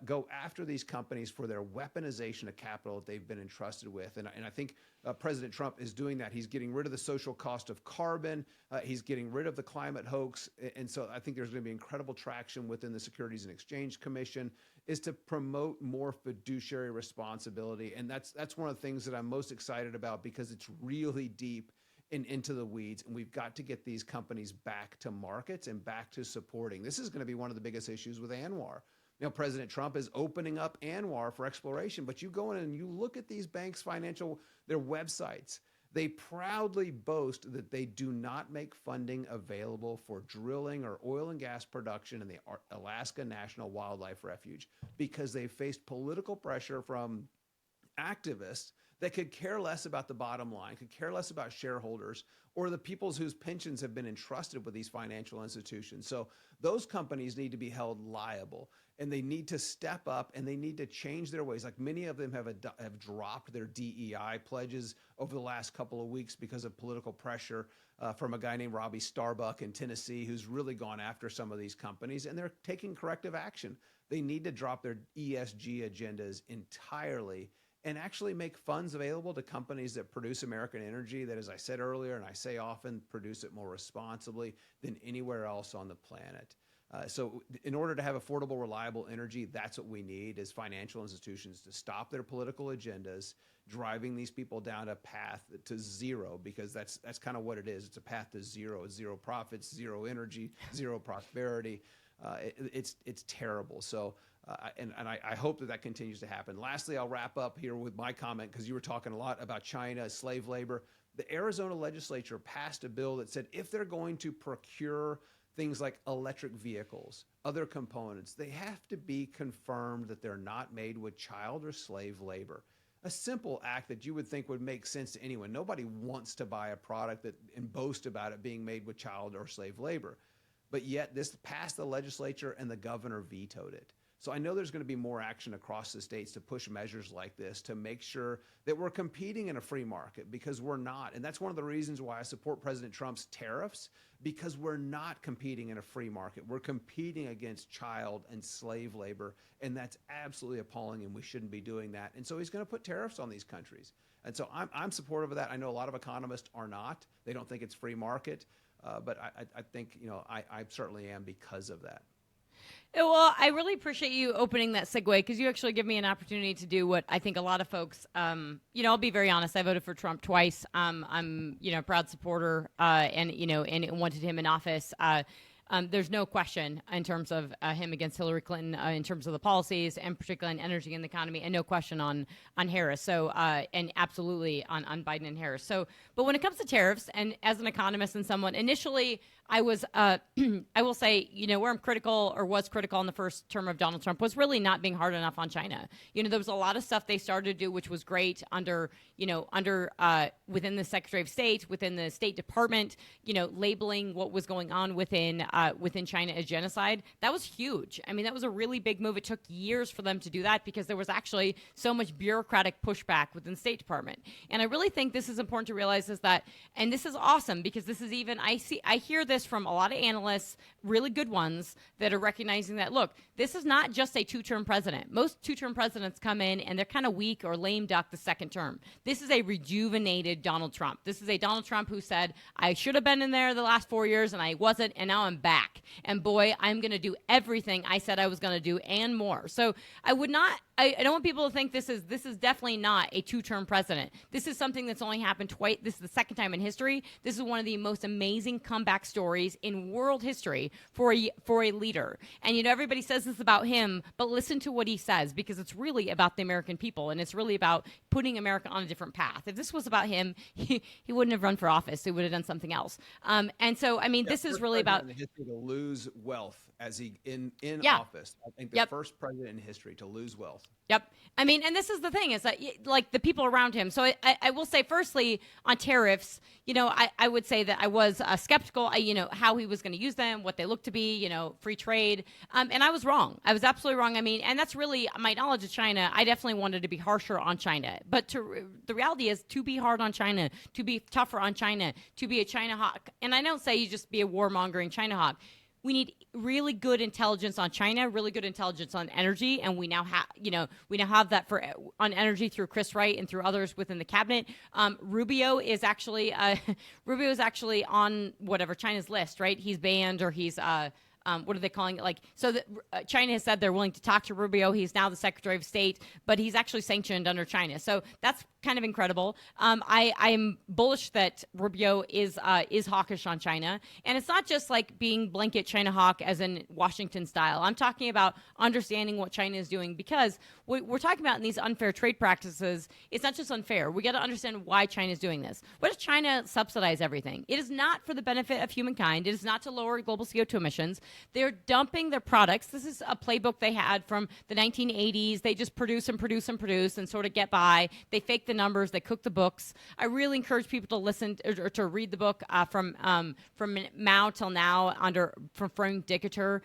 go after these companies for their weaponization of capital that they've been entrusted with. And I think President Trump is doing that. He's getting rid of the social cost of carbon. He's getting rid of the climate hoax. And so I think there's going to be incredible traction within the Securities and Exchange Commission is to promote more fiduciary responsibility. And that's one of the things that I'm most excited about because it's really deep into the weeds. And we've got to get these companies back to markets and back to supporting. This is going to be one of the biggest issues with ANWR. President Trump is opening up ANWR for exploration, but you go in and you look at these banks' their websites. They proudly boast that they do not make funding available for drilling or oil and gas production in the Alaska National Wildlife Refuge because they faced political pressure from activists that could care less about the bottom line, could care less about shareholders or the peoples whose pensions have been entrusted with these financial institutions. So those companies need to be held liable and they need to step up and they need to change their ways. Like many of them have dropped their DEI pledges over the last couple of weeks because of political pressure from a guy named Robbie Starbuck in Tennessee, who's really gone after some of these companies and they're taking corrective action. They need to drop their ESG agendas entirely and actually make funds available to companies that produce American energy that, as I said earlier, and I say often, produce it more responsibly than anywhere else on the planet. So in order to have affordable, reliable energy, that's what we need is financial institutions to stop their political agendas, driving these people down a path to zero, because that's kind of what it is. It's a path to zero. It's zero profits, zero energy, zero prosperity. It's terrible. So I hope that continues to happen. Lastly, I'll wrap up here with my comment because you were talking a lot about China, slave labor. The Arizona legislature passed a bill that said if they're going to procure things like electric vehicles, other components, they have to be confirmed that they're not made with child or slave labor. a simple act that you would think would make sense to anyone. Nobody wants to buy a product that and boast about it being made with child or slave labor. But yet this passed the legislature and the governor vetoed it. So I know there's going to be more action across the states to push measures like this to make sure that we're competing in a free market, because we're not. And that's one of the reasons why I support President Trump's tariffs, because we're not competing in a free market. We're competing against child and slave labor, and that's absolutely appalling, and we shouldn't be doing that. And so he's going to put tariffs on these countries. And so I'm supportive of that. I know a lot of economists are not. They don't think it's free market. But I think, I certainly am because of that. Well, I really appreciate you opening that segue, because you actually give me an opportunity to do what I think a lot of folks, I'll be very honest. I voted for Trump twice. I'm, a proud supporter, and wanted him in office. There's no question in terms of him against Hillary Clinton, in terms of the policies, and particularly on energy and the economy, and no question on Harris. So, and absolutely on Biden and Harris. So, but when it comes to tariffs, and as an economist and someone, initially I was, I will say, where I'm critical, or was critical in the first term of Donald Trump, was really not being hard enough on China. There was a lot of stuff they started to do, which was great under within the Secretary of State, within the State Department, labeling what was going on within China as genocide. That was huge. I mean, that was a really big move. It took years for them to do that, because there was actually so much bureaucratic pushback within the State Department. And I really think this is important to realize, is that, and this is awesome, because this is even, I hear this from a lot of analysts, really good ones, that are recognizing that, look, this is not just a two-term president. Most two-term presidents come in and they're kind of weak or lame duck the second term. This is a rejuvenated Donald Trump. This is a Donald Trump who said, I should have been in there the last 4 years and I wasn't, and now I'm back. And boy, I'm going to do everything I said I was going to do and more. So I don't want people to think this is definitely not a two-term president. This is something that's only happened twice. This is the second time in history. This is one of the most amazing comeback stories in world history for a leader. And everybody says this about him, but listen to what he says, because it's really about the American people, and it's really about putting America on a different path. If this was about him, he wouldn't have run for office. He would have done something else. And so, I mean, this is really about in history to lose wealth as he in office. I think the first president in history to lose wealth. Yep. I mean, and this is the thing, is that, like, the people around him. So I will say, firstly, on tariffs, I would say that I was skeptical, how he was going to use them, what they look to be, free trade. And I was wrong. I was absolutely wrong. I mean, and that's really my knowledge of China. I definitely wanted to be harsher on China. But the reality is, to be hard on China, to be tougher on China, to be a China hawk. And I don't say you just be a warmongering China hawk. We need really good intelligence on China, really good intelligence on energy, and we now have that on energy through Chris Wright and through others within the cabinet. Rubio is actually on whatever China's list, right? He's banned, or he's what are they calling it? China has said they're willing to talk to Rubio. He's now the Secretary of State, but he's actually sanctioned under China. So that's kind of incredible. I'm bullish that Rubio is hawkish on China, and it's not just like being blanket China hawk as in Washington style. I'm talking about understanding what China is doing, because what we're talking about in these unfair trade practices, it's not just unfair. We got to understand why China is doing this. What does China subsidize everything? It is not for the benefit of humankind. It is not to lower global CO2 emissions. They're dumping their products. This is a playbook they had from the 1980s. They just produce and produce and produce and sort of get by. They fake the numbers. They cook the books. I really encourage people to listen or to read the book from Mao till now from Frank Dickiter.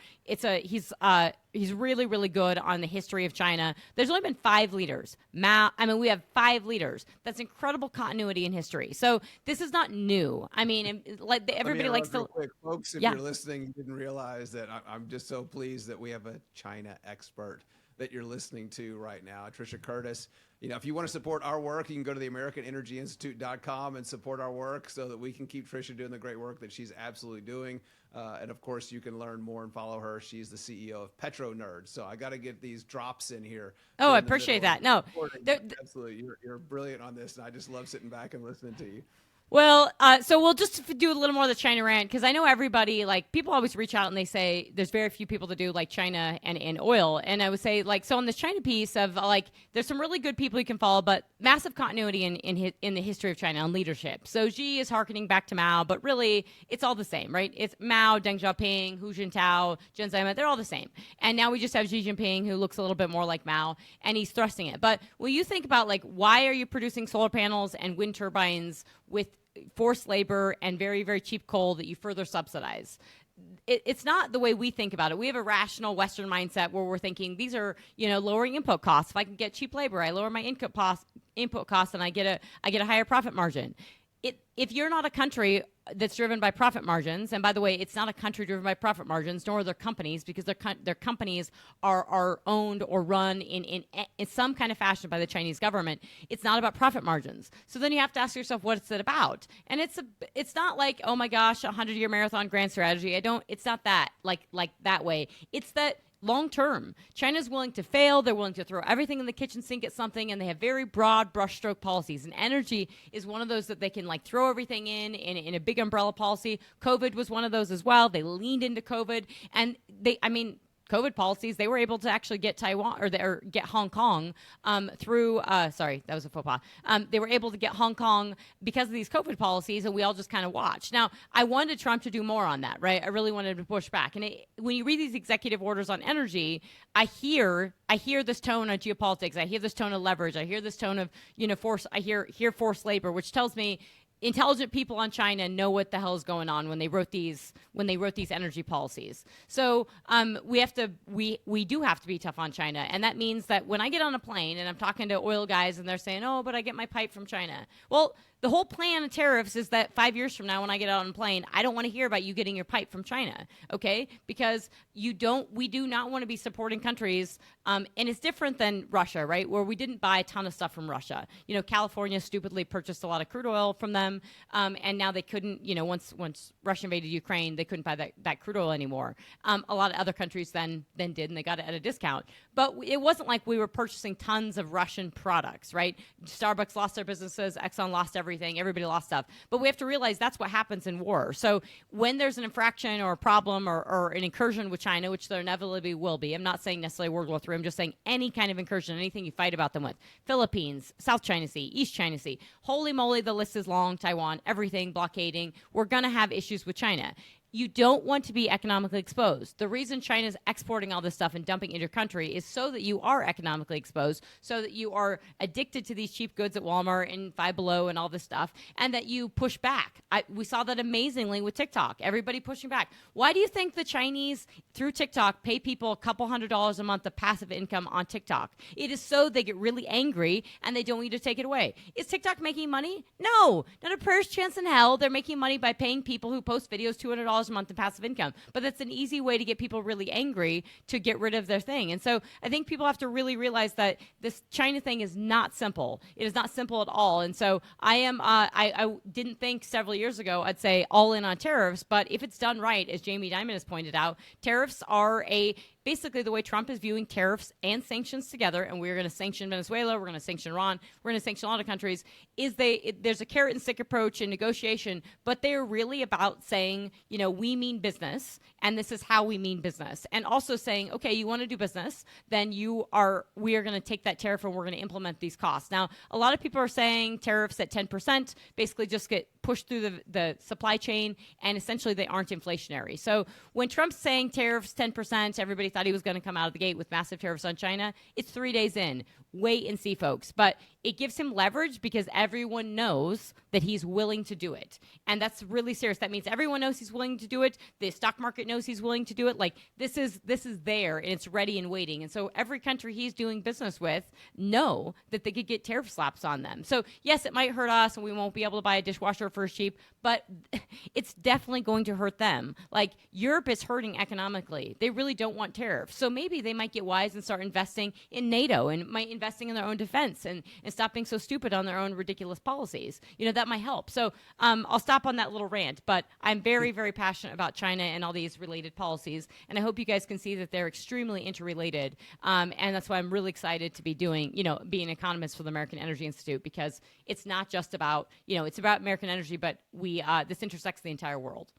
He's really, really good on the history of China. There's only been 5 leaders. We have 5 leaders. That's incredible continuity in history. So this is not new. I mean, everybody likes to. Quick, folks, if you're listening, you didn't realize that I'm just so pleased that we have a China expert that you're listening to right now, Trisha Curtis. If you want to support our work, you can go to the AmericanEnergyInstitute.com and support our work so that we can keep Trisha doing the great work that she's absolutely doing. And of course, you can learn more and follow her. She's the CEO of PetroNerds. So I got to get these drops in here. Oh, I appreciate that. No, absolutely. You're brilliant on this, and I just love sitting back and listening to you. Well, so we'll just do a little more of the China rant because I know everybody, like, people always reach out and they say there's very few people to do like China and oil. And I would say, like, so on this China piece of like, there's some really good people you can follow, but massive continuity in the history of China on leadership. So Xi is harkening back to Mao, but really it's all the same, right? It's Mao, Deng Xiaoping, Hu Jintao, Jiang Zemin, they're all the same. And now we just have Xi Jinping who looks a little bit more like Mao and he's thrusting it. But when you think about like, why are you producing solar panels and wind turbines with forced labor and very, very cheap coal that you further subsidize? It's not the way we think about it. We have a rational Western mindset where we're thinking these are, lowering input costs. If I can get cheap labor, I lower my input costs, and I get a higher profit margin. If you're not a country that's driven by profit margins, and by the way, it's not a country driven by profit margins, nor are their companies, because their companies are owned or run in some kind of fashion by the Chinese government. It's not about profit margins. So then you have to ask yourself, what's it about? And it's not like, oh my gosh, 100-year marathon grand strategy. It's not that like that way. It's that long term, China's willing to fail. They're willing to throw everything in the kitchen sink at something, and they have very broad brushstroke policies. And energy is one of those that they can like throw everything in a big umbrella policy. COVID was one of those as well. They leaned into COVID, and COVID policies, they were able to actually get Taiwan or get Hong Kong through, sorry, that was a faux pas. They were able to get Hong Kong because of these COVID policies, and we all just kind of watched. Now, I wanted Trump to do more on that, right? I really wanted to push back. And when you read these executive orders on energy, I hear this tone of geopolitics. I hear this tone of leverage. I hear this tone of, force. I hear forced labor, which tells me intelligent people on China know what the hell is going on when they wrote these energy policies. So we do have to be tough on China, and that means that when I get on a plane and I'm talking to oil guys and they're saying, "Oh, but I get my pipe from China." Well, the whole plan of tariffs is that 5 years from now, when I get out on a plane, I don't want to hear about you getting your pipe from China, okay? Because we do not want to be supporting countries, and it's different than Russia, right? Where we didn't buy a ton of stuff from Russia. California stupidly purchased a lot of crude oil from them, and now they couldn't, once Russia invaded Ukraine, they couldn't buy that crude oil anymore. A lot of other countries then did, and they got it at a discount. But it wasn't like we were purchasing tons of Russian products, right? Starbucks lost their businesses, Exxon lost everything, everybody lost stuff. But we have to realize that's what happens in war. So when there's an infraction or a problem or an incursion with China, which there inevitably will be, I'm not saying necessarily World War III, I'm just saying any kind of incursion, anything you fight about them with, Philippines, South China Sea, East China Sea, holy moly, the list is long, Taiwan, everything, blockading, we're going to have issues with China. You don't want to be economically exposed. The reason China's exporting all this stuff and dumping into your country is so that you are economically exposed, so that you are addicted to these cheap goods at Walmart and Five Below and all this stuff, and that you push back. We saw that amazingly with TikTok. Everybody pushing back. Why do you think the Chinese, through TikTok, pay people a couple $100s a month of passive income on TikTok? It is so they get really angry and they don't want you to take it away. Is TikTok making money? No. Not a prayer's chance in hell. They're making money by paying people who post videos $200 a month in passive income. But that's an easy way to get people really angry to get rid of their thing. And so I think people have to really realize that this China thing is not simple. It is not simple at all. And so I didn't think several years ago I'd say all in on tariffs, but if it's done right, as Jamie Dimon has pointed out, tariffs are basically the way Trump is viewing tariffs and sanctions together, and we're going to sanction Venezuela, we're going to sanction Iran, we're going to sanction a lot of countries, there's a carrot and stick approach in negotiation, but they're really about saying, we mean business, and this is how we mean business. And also saying, okay, you want to do business, then we are going to take that tariff and we're going to implement these costs. Now, a lot of people are saying tariffs at 10% basically just get pushed through the supply chain, and essentially they aren't inflationary. So when Trump's saying tariffs 10%, everybody thought he was going to come out of the gate with massive tariffs on China. It's 3 days in. Wait and see, folks. But it gives him leverage because everyone knows that he's willing to do it. And that's really serious. That means everyone knows he's willing to do it. The stock market knows he's willing to do it. Like, this is there, and it's ready and waiting. And so every country he's doing business with know that they could get tariff slaps on them. So yes, it might hurt us and we won't be able to buy a dishwasher for cheap, but it's definitely going to hurt them. Like, Europe is hurting economically. They really don't want tariffs. So maybe they might get wise and start investing in NATO and might investing in their own defense and stop being so stupid on their own ridiculous policies. That might help. So I'll stop on that little rant, but I'm very, very passionate about China and all these related policies. And I hope you guys can see that they're extremely interrelated. And that's why I'm really excited to be being an economist for the American Energy Institute, because it's not just about, it's about American energy energy, but this intersects the entire world.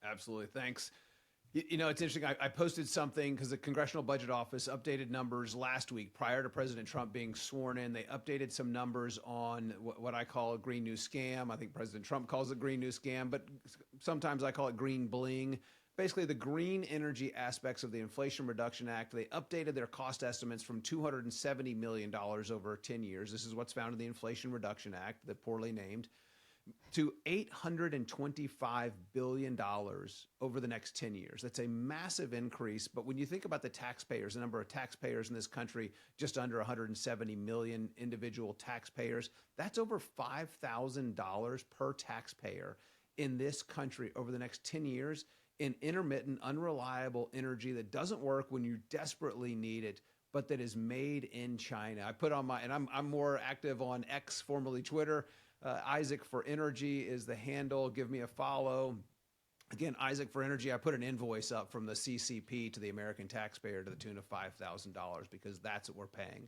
Absolutely. Thanks. You know, it's interesting. I posted something because the Congressional Budget Office updated numbers last week prior to President Trump being sworn in. They updated some numbers on what I call a green new scam. I think President Trump calls it green new scam, but sometimes I call it green bling. Basically, the green energy aspects of the Inflation Reduction Act, they updated their cost estimates from $270 million over 10 years. This is what's found in the Inflation Reduction Act, the poorly named, to $825 billion over the next 10 years. That's a massive increase. But when you think about the taxpayers, the number of taxpayers in this country, just under 170 million individual taxpayers, that's over $5,000 per taxpayer in this country over the next 10 years in intermittent, unreliable energy that doesn't work when you desperately need it, but that is made in China. I put on my, and I'm more active on X, formerly Twitter. Isaac for Energy is the handle. Give me a follow. Again, Isaac for Energy. I put an invoice up from the CCP to the American taxpayer to the tune of $5,000 because that's what we're paying.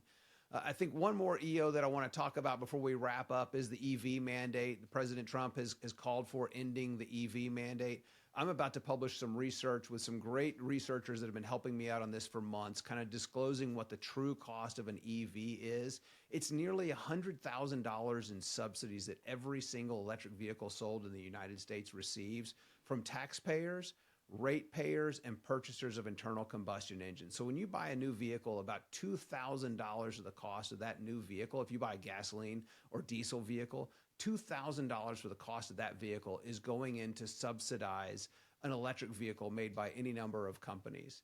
I think one more EO that I want to talk about before we wrap up is the EV mandate. President Trump has called for ending the EV mandate. I'm about to publish some research with some great researchers that have been helping me out on this for months, kind of disclosing what the true cost of an EV is. It's nearly $100,000 in subsidies that every single electric vehicle sold in the United States receives from taxpayers, ratepayers, and purchasers of internal combustion engines. So when you buy a new vehicle, about $2,000 of the cost of that new vehicle, if you buy a gasoline or diesel vehicle, $2,000 for the cost of that vehicle is going in to subsidize an electric vehicle made by any number of companies.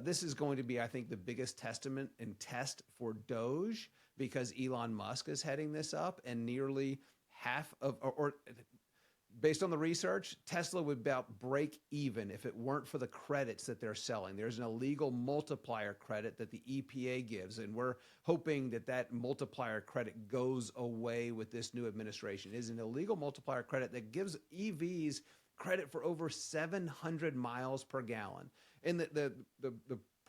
This is going to be, I think, the biggest testament and test for Doge because Elon Musk is heading this up, and nearly half of, or based on the research, Tesla would about break even if it weren't for the credits that they're selling. There's an illegal multiplier credit that the EPA gives, and we're hoping that that multiplier credit goes away with this new administration. It is an illegal multiplier credit that gives EVs credit for over 700 miles per gallon. And the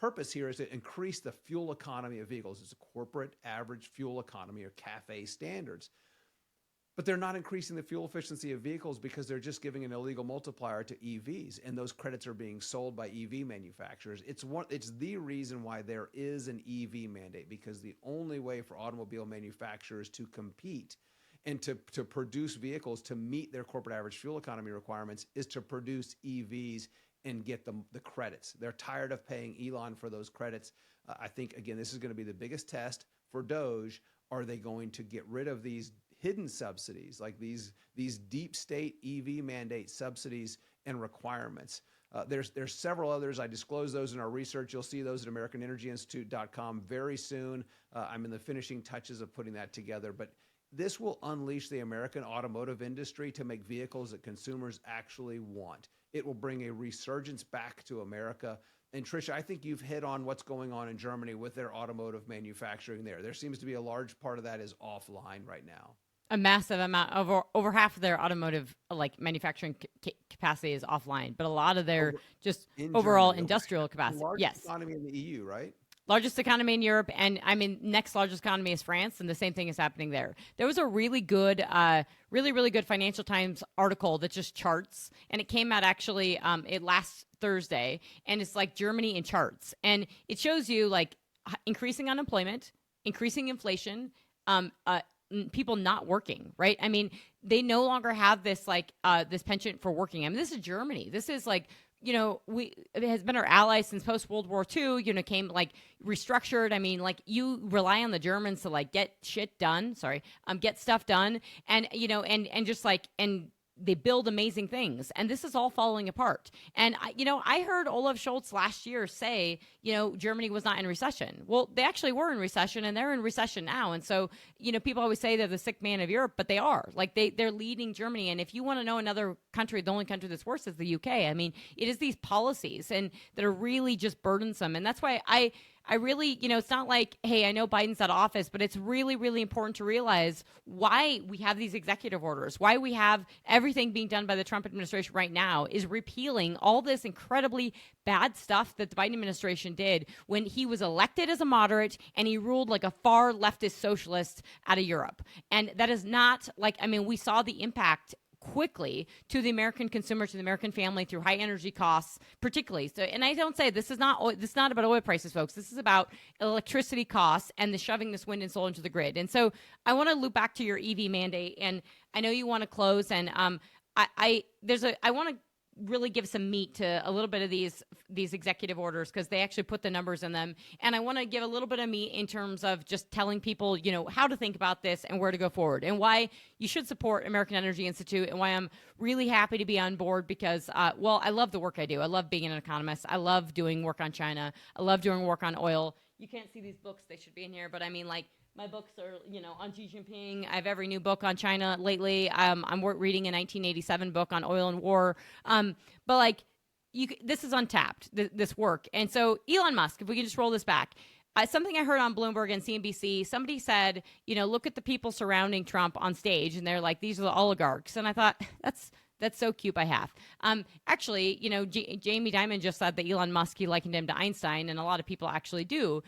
purpose here is to increase the fuel economy of vehicles. It's a corporate average fuel economy or CAFE standards. But they're not increasing the fuel efficiency of vehicles because they're just giving an illegal multiplier to EVs, and those credits are being sold by EV manufacturers. It's the reason why there is an EV mandate, because the only way for automobile manufacturers to compete and to produce vehicles to meet their corporate average fuel economy requirements is to produce EVs and get the credits. They're tired of paying Elon for those credits. I think, again, this is going to be the biggest test for Doge. Are they going to get rid of these hidden subsidies, like these deep state EV mandate subsidies and requirements? There's several others. I disclose those in our research. You'll see those at AmericanEnergyInstitute.com very soon. I'm in the finishing touches of putting that together, but this will unleash the American automotive industry to make vehicles that consumers actually want. It will bring a resurgence back to America. And Trisha, I think you've hit on what's going on in Germany with their automotive manufacturing there. There seems to be a large part of that is offline right now. A massive amount, over half of their automotive manufacturing capacity is offline, but a lot of their just overall Germany, industrial capacity. Largest economy in the EU, right? Largest economy in Europe, and I mean, next largest economy is France, and the same thing is happening there. There was a really good, really good Financial Times article that just charts, and it came out actually it last Thursday, and it's like Germany in charts, and it shows you like increasing unemployment, increasing inflation, people not working, right? I mean, they no longer have this this penchant for working. I mean, this is Germany. This is like, it has been our ally since post World War II, came restructured. I mean, you rely on the Germans to get shit done. Get stuff done. And, and just and they build amazing things, and this is all falling apart. And I heard Olaf Scholz last year say, Germany was not in recession. Well, they actually were in recession, and they're in recession now. And so, people always say they're the sick man of Europe, but they are. They're leading Germany. And if you want to know another country, the only country that's worse is the UK. I mean, it is these policies and that are really just burdensome, and that's why I really, it's not like, hey, I know Biden's out of office, but it's really, really important to realize why we have these executive orders, why we have everything being done by the Trump administration right now is repealing all this incredibly bad stuff that the Biden administration did when he was elected as a moderate and he ruled like a far leftist socialist out of Europe. And that is not we saw the impact quickly to the American consumer, to the American family through high energy costs, particularly. So, and I don't say this is not about oil prices, folks. This is about electricity costs and the shoving this wind and solar into the grid. And so I want to loop back to your EV mandate, and I know you want to close, and I want to really give some meat to a little bit of these executive orders, because they actually put the numbers in them. And I want to give a little bit of meat in terms of just telling people, how to think about this and where to go forward, and why you should support American Energy Institute, and why I'm really happy to be on board, because, I love the work I do. I love being an economist. I love doing work on China. I love doing work on oil. You can't see these books. They should be in here. But I mean, like, my books are, on Xi Jinping. I have every new book on China lately. I'm reading a 1987 book on oil and war. But like, this is untapped, this work. And so Elon Musk, if we can just roll this back, something I heard on Bloomberg and CNBC, somebody said, look at the people surrounding Trump on stage, and they're like, these are the oligarchs. And I thought, that's so cute by half. Actually, Jamie Dimon just said that Elon Musk, he likened him to Einstein, and a lot of people actually do.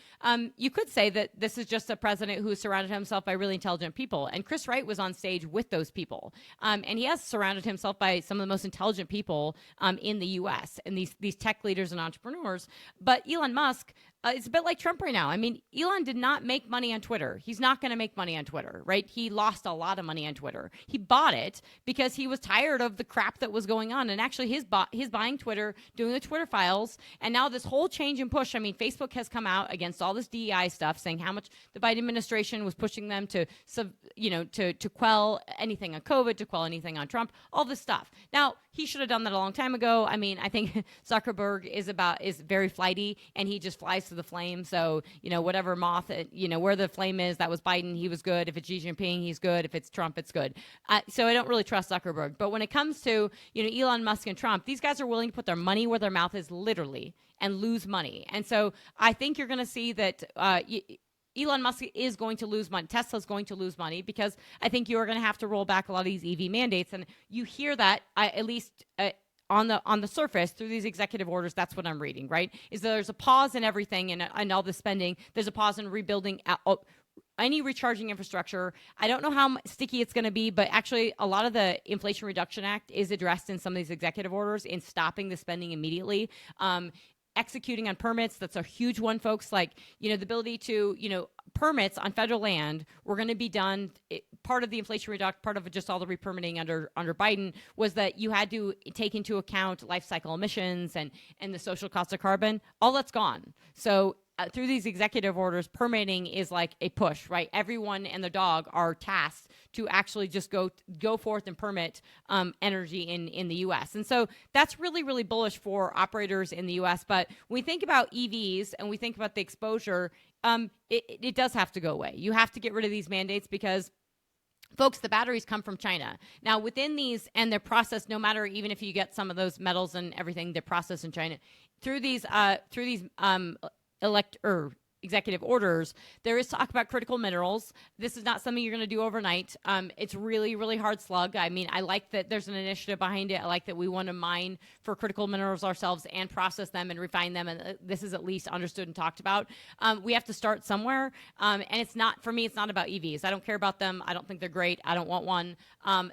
You could say that this is just a president who surrounded himself by really intelligent people. And Chris Wright was on stage with those people. And he has surrounded himself by some of the most intelligent people in the U.S. and these tech leaders and entrepreneurs. But Elon Musk, it's a bit like Trump right now. I mean, Elon did not make money on Twitter. He's not going to make money on Twitter, right? He lost a lot of money on Twitter. He bought it because he was tired of the crap that was going on. And actually, his buying Twitter, doing the Twitter files, and now this whole change and push. I mean, Facebook has come out against all this DEI stuff, saying how much the Biden administration was pushing them to quell anything on COVID, to quell anything on Trump, all this stuff. Now, he should have done that a long time ago. I mean, I think Zuckerberg is very flighty, and he just flies to the flame. So, whatever moth, where the flame is, that was Biden. He was good. If it's Xi Jinping, he's good. If it's Trump, it's good. So I don't really trust Zuckerberg. But when it comes to, Elon Musk and Trump, these guys are willing to put their money where their mouth is, literally, and lose money. And so I think you're going to see that Elon Musk is going to lose money. Tesla's going to lose money, because I think you're going to have to roll back a lot of these EV mandates. And you hear that at least on the surface through these executive orders. That's what I'm reading, right? Is that there's a pause in everything and all the spending. There's a pause in rebuilding any recharging infrastructure. I don't know how sticky it's going to be, but actually a lot of the Inflation Reduction Act is addressed in some of these executive orders in stopping the spending immediately. Executing on permits, that's a huge one, folks. Like, the ability to, permits on federal land were going to be done. Part of the Inflation Reduction, part of just all the re-permitting under Biden, was that you had to take into account life cycle emissions and the social cost of carbon. All that's gone. So through these executive orders, permitting is like a push, right? Everyone and their dog are tasked to actually just go forth and permit energy in the U.S. And so that's really, really bullish for operators in the U.S. But when we think about EVs and we think about the exposure, it does have to go away. You have to get rid of these mandates, because folks, the batteries come from China. Now, within these, and they're processed, no matter, even if you get some of those metals and everything, they're processed in China. Through these executive orders, there is talk about critical minerals. This is not something you're going to do overnight. It's really, really hard slug. I mean, I like that there's an initiative behind it. I like that we want to mine for critical minerals ourselves and process them and refine them. And this is at least understood and talked about. We have to start somewhere. And it's not, for me, it's not about EVs. I don't care about them. I don't think they're great. I don't want one.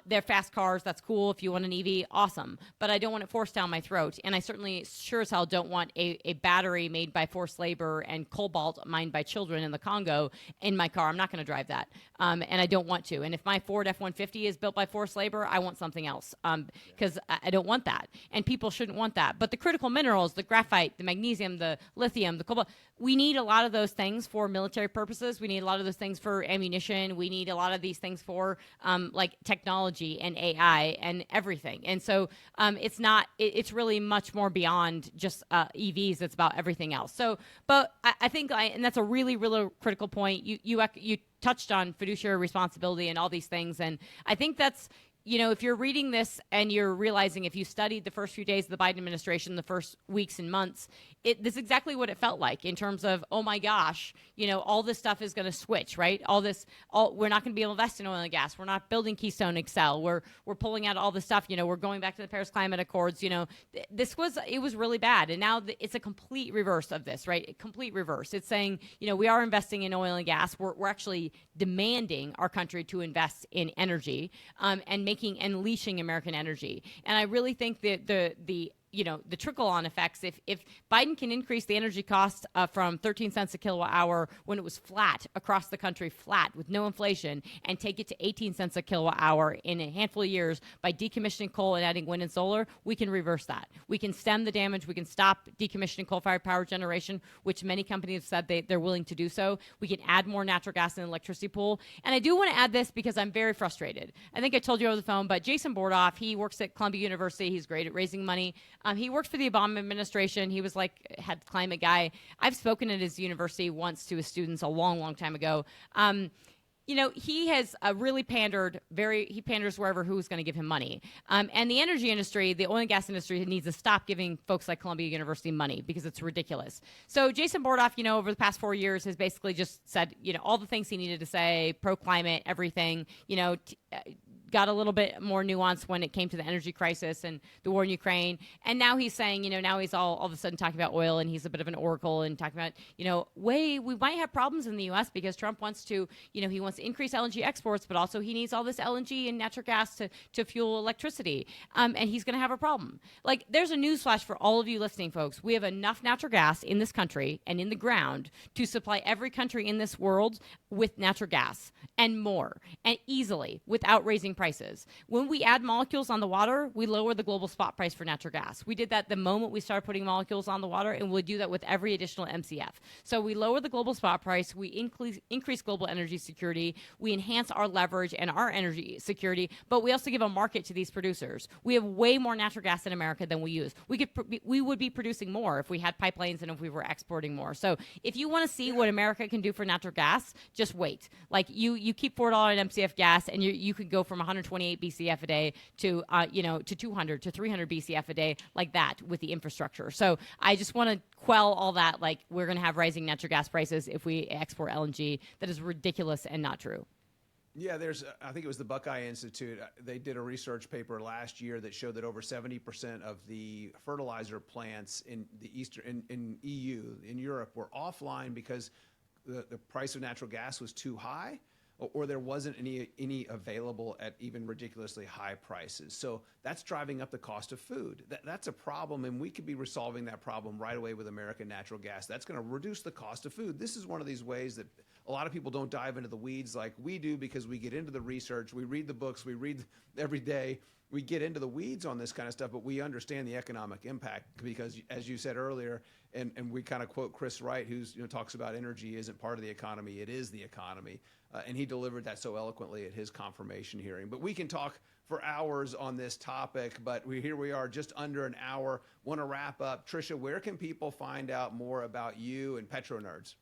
They're fast cars. That's cool. If you want an EV, awesome. But I don't want it forced down my throat. And I certainly sure as hell don't want a battery made by forced labor and cobalt mined by children in the Congo in my car. I'm not going to drive that. And I don't want to. And if my Ford F-150 is built by forced labor, I want something else, because I don't want that. And people shouldn't want that. But the critical minerals, the graphite, the magnesium, the lithium, the cobalt, we need a lot of those things for military purposes. We need a lot of those things for ammunition. We need a lot of these things for like technology and AI and everything. And so it's really much more beyond just EVs. It's about everything else. So, but I think, and that's a really, really critical point. You touched on fiduciary responsibility and all these things. And I think that's, if you're reading this and you're realizing, if you studied the first few days of the Biden administration, the first weeks and months, this is exactly what it felt like in terms of, oh my gosh, all this stuff is going to switch, right? We're not going to be able to invest in oil and gas. We're not building Keystone XL. We're pulling out all this stuff. We're going back to the Paris Climate Accords. It was really bad. And now it's a complete reverse of this, right? A complete reverse. It's saying, we are investing in oil and gas. We're actually demanding our country to invest in energy and making making and unleashing American energy. And I really think that the trickle-on effects, if Biden can increase the energy cost from 13 cents a kilowatt hour when it was flat across the country, flat with no inflation, and take it to 18 cents a kilowatt hour in a handful of years by decommissioning coal and adding wind and solar, we can reverse that. We can stem the damage. We can stop decommissioning coal-fired power generation, which many companies have said they're willing to do so. We can add more natural gas in the electricity pool. And I do want to add this because I'm very frustrated. I think I told you over the phone, but Jason Bordoff, he works at Columbia University. He's great at raising money. He worked for the Obama administration. He was had climate guy. I've spoken at his university once to his students a long, long time ago. He has really pandered. He panders wherever who's going to give him money. And the energy industry, the oil and gas industry, needs to stop giving folks like Columbia University money because it's ridiculous. So Jason Bordoff, over the past 4 years, has basically just said, all the things he needed to say, pro climate, everything. Got a little bit more nuance when it came to the energy crisis and the war in Ukraine. And now he's saying, now he's all of a sudden talking about oil, and he's a bit of an oracle and talking about, we might have problems in the U.S. because Trump wants to, he wants to increase LNG exports, but also he needs all this LNG and natural gas to fuel electricity. And he's going to have a problem. There's a newsflash for all of you listening, folks. We have enough natural gas in this country and in the ground to supply every country in this world with natural gas and more, and easily, without raising prices. When we add molecules on the water, we lower the global spot price for natural gas. We did that the moment we started putting molecules on the water, and we'll do that with every additional MCF. So we lower the global spot price, we increase global energy security, we enhance our leverage and our energy security, but we also give a market to these producers. We have way more natural gas in America than we use. We would be producing more if we had pipelines and if we were exporting more. So if you want to see what America can do for natural gas, just wait. You keep $4 an MCF gas, and you could go from 128 BCF a day to 200 to 300 BCF a day like that with the infrastructure. So I just want to quell all that. We're going to have rising natural gas prices if we export LNG. That is ridiculous and not true. Yeah, I think it was the Buckeye Institute. They did a research paper last year that showed that over 70% of the fertilizer plants in the in EU, in Europe, were offline because the price of natural gas was too high, or there wasn't any available at even ridiculously high prices. So that's driving up the cost of food. That's a problem, and we could be resolving that problem right away with American natural gas. That's going to reduce the cost of food. This is one of these ways that a lot of people don't dive into the weeds like we do, because we get into the research, we read the books, we read every day. We get into the weeds on this kind of stuff, but we understand the economic impact because, as you said earlier, and we kind of quote Chris Wright, who's talks about energy isn't part of the economy, it is the economy. And he delivered that so eloquently at his confirmation hearing. But we can talk for hours on this topic, but here we are just under an hour. Want to wrap up. Trisha, where can people find out more about you and PetroNerds?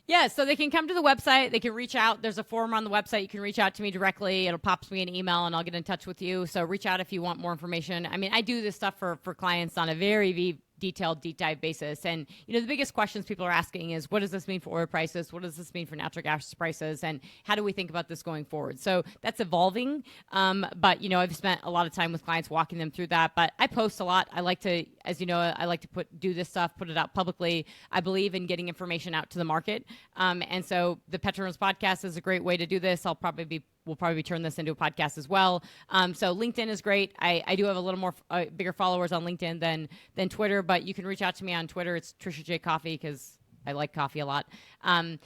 Yeah, so they can come to the website. They can reach out. There's a form on the website. You can reach out to me directly. It'll pop me an email, and I'll get in touch with you. So reach out if you want more information. I mean, I do this stuff for clients on a very detailed, deep dive basis. And, the biggest questions people are asking is, what does this mean for oil prices? What does this mean for natural gas prices? And how do we think about this going forward? So that's evolving. But, I've spent a lot of time with clients walking them through that. But I post a lot. I like to, as you know, I like to do this stuff, put it out publicly. I believe in getting information out to the market. And so the PetroNerds podcast is a great way to do this. We'll probably turn this into a podcast as well. So LinkedIn is great. I do have a little more bigger followers on LinkedIn than Twitter, but you can reach out to me on Twitter. It's Trisha J Coffee, because I like coffee a lot. And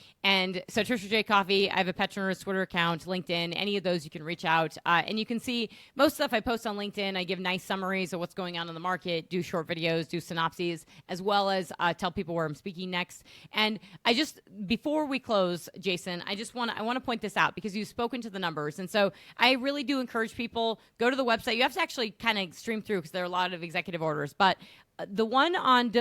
so Trisha J Coffee, I have a PetroNerds Twitter account, LinkedIn, any of those you can reach out. And you can see most stuff I post on LinkedIn. I give nice summaries of what's going on in the market, do short videos, do synopses, as well as tell people where I'm speaking next. And before we close, Jason, I want to point this out because you've spoken to the numbers. And so I really do encourage people, go to the website. You have to actually kind of stream through because there are a lot of executive orders, but the one on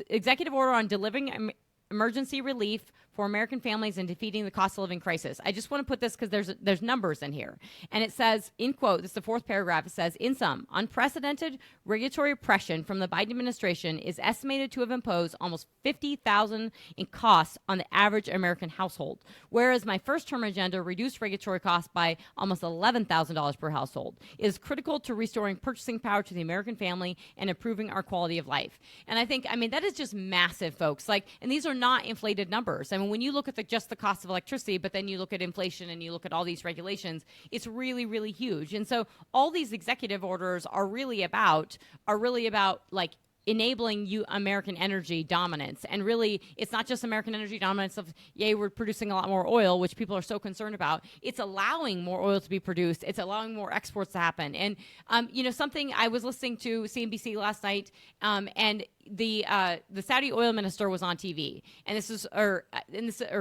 executive order on delivering emergency relief for American families and defeating the cost of living crisis. I just want to put this because there's numbers in here. And it says, in quote, this is the fourth paragraph, it says, in sum, unprecedented regulatory oppression from the Biden administration is estimated to have imposed almost $50,000 in costs on the average American household, whereas my first-term agenda reduced regulatory costs by almost $11,000 per household. It is critical to restoring purchasing power to the American family and improving our quality of life. And I think, that is just massive, folks. And these are not inflated numbers. when you look at just the cost of electricity, but then you look at inflation and you look at all these regulations, it's really, really huge. And so all these executive orders are really about like enabling you American energy dominance. And really, it's not just American energy dominance of, yay, we're producing a lot more oil, which people are so concerned about. It's allowing more oil to be produced. It's allowing more exports to happen. And, something I was listening to CNBC last night, and the Saudi oil minister was on TV, and this is or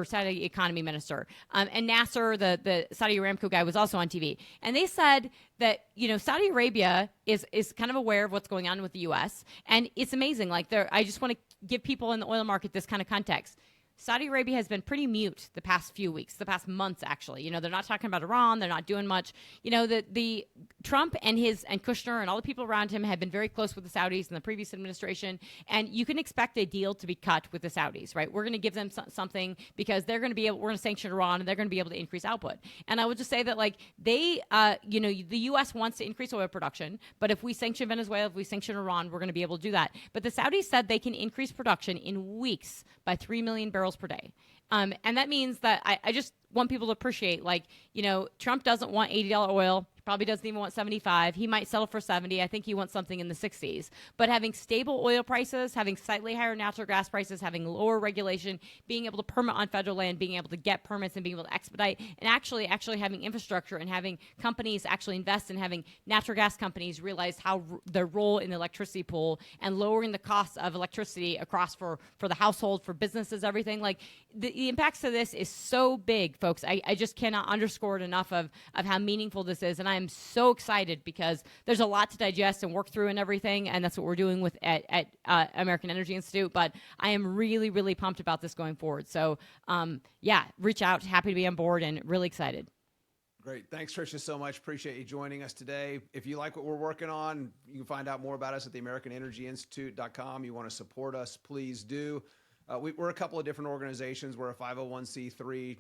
Saudi economy minister, and Nasser, the Saudi Aramco guy, was also on TV, and they said that Saudi Arabia is kind of aware of what's going on with the U.S. and it's amazing. Like, I just want to give people in the oil market this kind of context. Saudi Arabia has been pretty mute the past few weeks, the past months, actually. They're not talking about Iran. They're not doing much. The Trump and Kushner and all the people around him have been very close with the Saudis in the previous administration. And you can expect a deal to be cut with the Saudis, right? We're going to give them something because we're going to sanction Iran and they're going to be able to increase output. And I would just say that, like, the U.S. wants to increase oil production, but if we sanction Venezuela, if we sanction Iran, we're going to be able to do that. But the Saudis said they can increase production in weeks by 3 million barrels per day. And that means that I just want people to appreciate, like, Trump doesn't want $80 oil. Probably doesn't even want 75. He might settle for 70. I think he wants something in the 60s. But having stable oil prices, having slightly higher natural gas prices, having lower regulation, being able to permit on federal land, being able to get permits and being able to expedite, and actually having infrastructure and having companies actually invest and having natural gas companies realize how their role in the electricity pool and lowering the cost of electricity across for the household, for businesses, everything. Like, the impacts of this is so big, folks. I just cannot underscore it enough of how meaningful this is. And I'm so excited because there's a lot to digest and work through and everything, and that's what we're doing at American Energy Institute. But I am really, really pumped about this going forward. So, reach out. Happy to be on board and really excited. Great. Thanks, Trisha, so much. Appreciate you joining us today. If you like what we're working on, you can find out more about us at the AmericanEnergyInstitute.com. You want to support us, please do. We're a couple of different organizations. We're a 501c3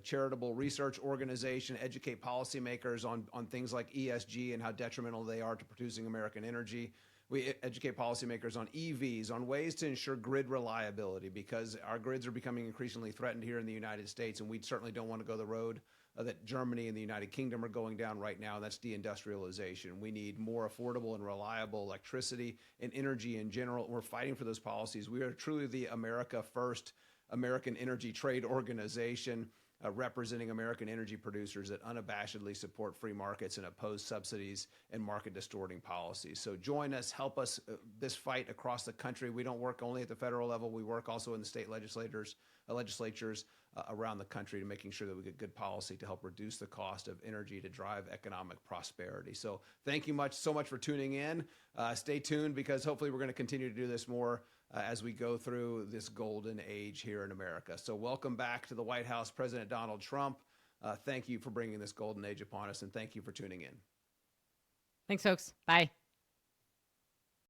charitable research organization, educate policymakers on things like ESG and how detrimental they are to producing American energy. We educate policymakers on EVs, on ways to ensure grid reliability, because our grids are becoming increasingly threatened here in the United States, and we certainly don't want to go the road that Germany and the United Kingdom are going down right now, and that's deindustrialization. We need more affordable and reliable electricity and energy in general. We're fighting for those policies. We are truly the America First American Energy Trade Organization, representing American energy producers that unabashedly support free markets and oppose subsidies and market distorting policies. So join us, help us this fight across the country. We don't work only at the federal level. We work also in the state legislatures around the country to making sure that we get good policy to help reduce the cost of energy to drive economic prosperity. So thank you so much for tuning in. Stay tuned, because hopefully we're going to continue to do this more as we go through this golden age here in America. So welcome back to the White House, President Donald Trump. Thank you for bringing this golden age upon us, and thank you for tuning in. Thanks, folks. Bye.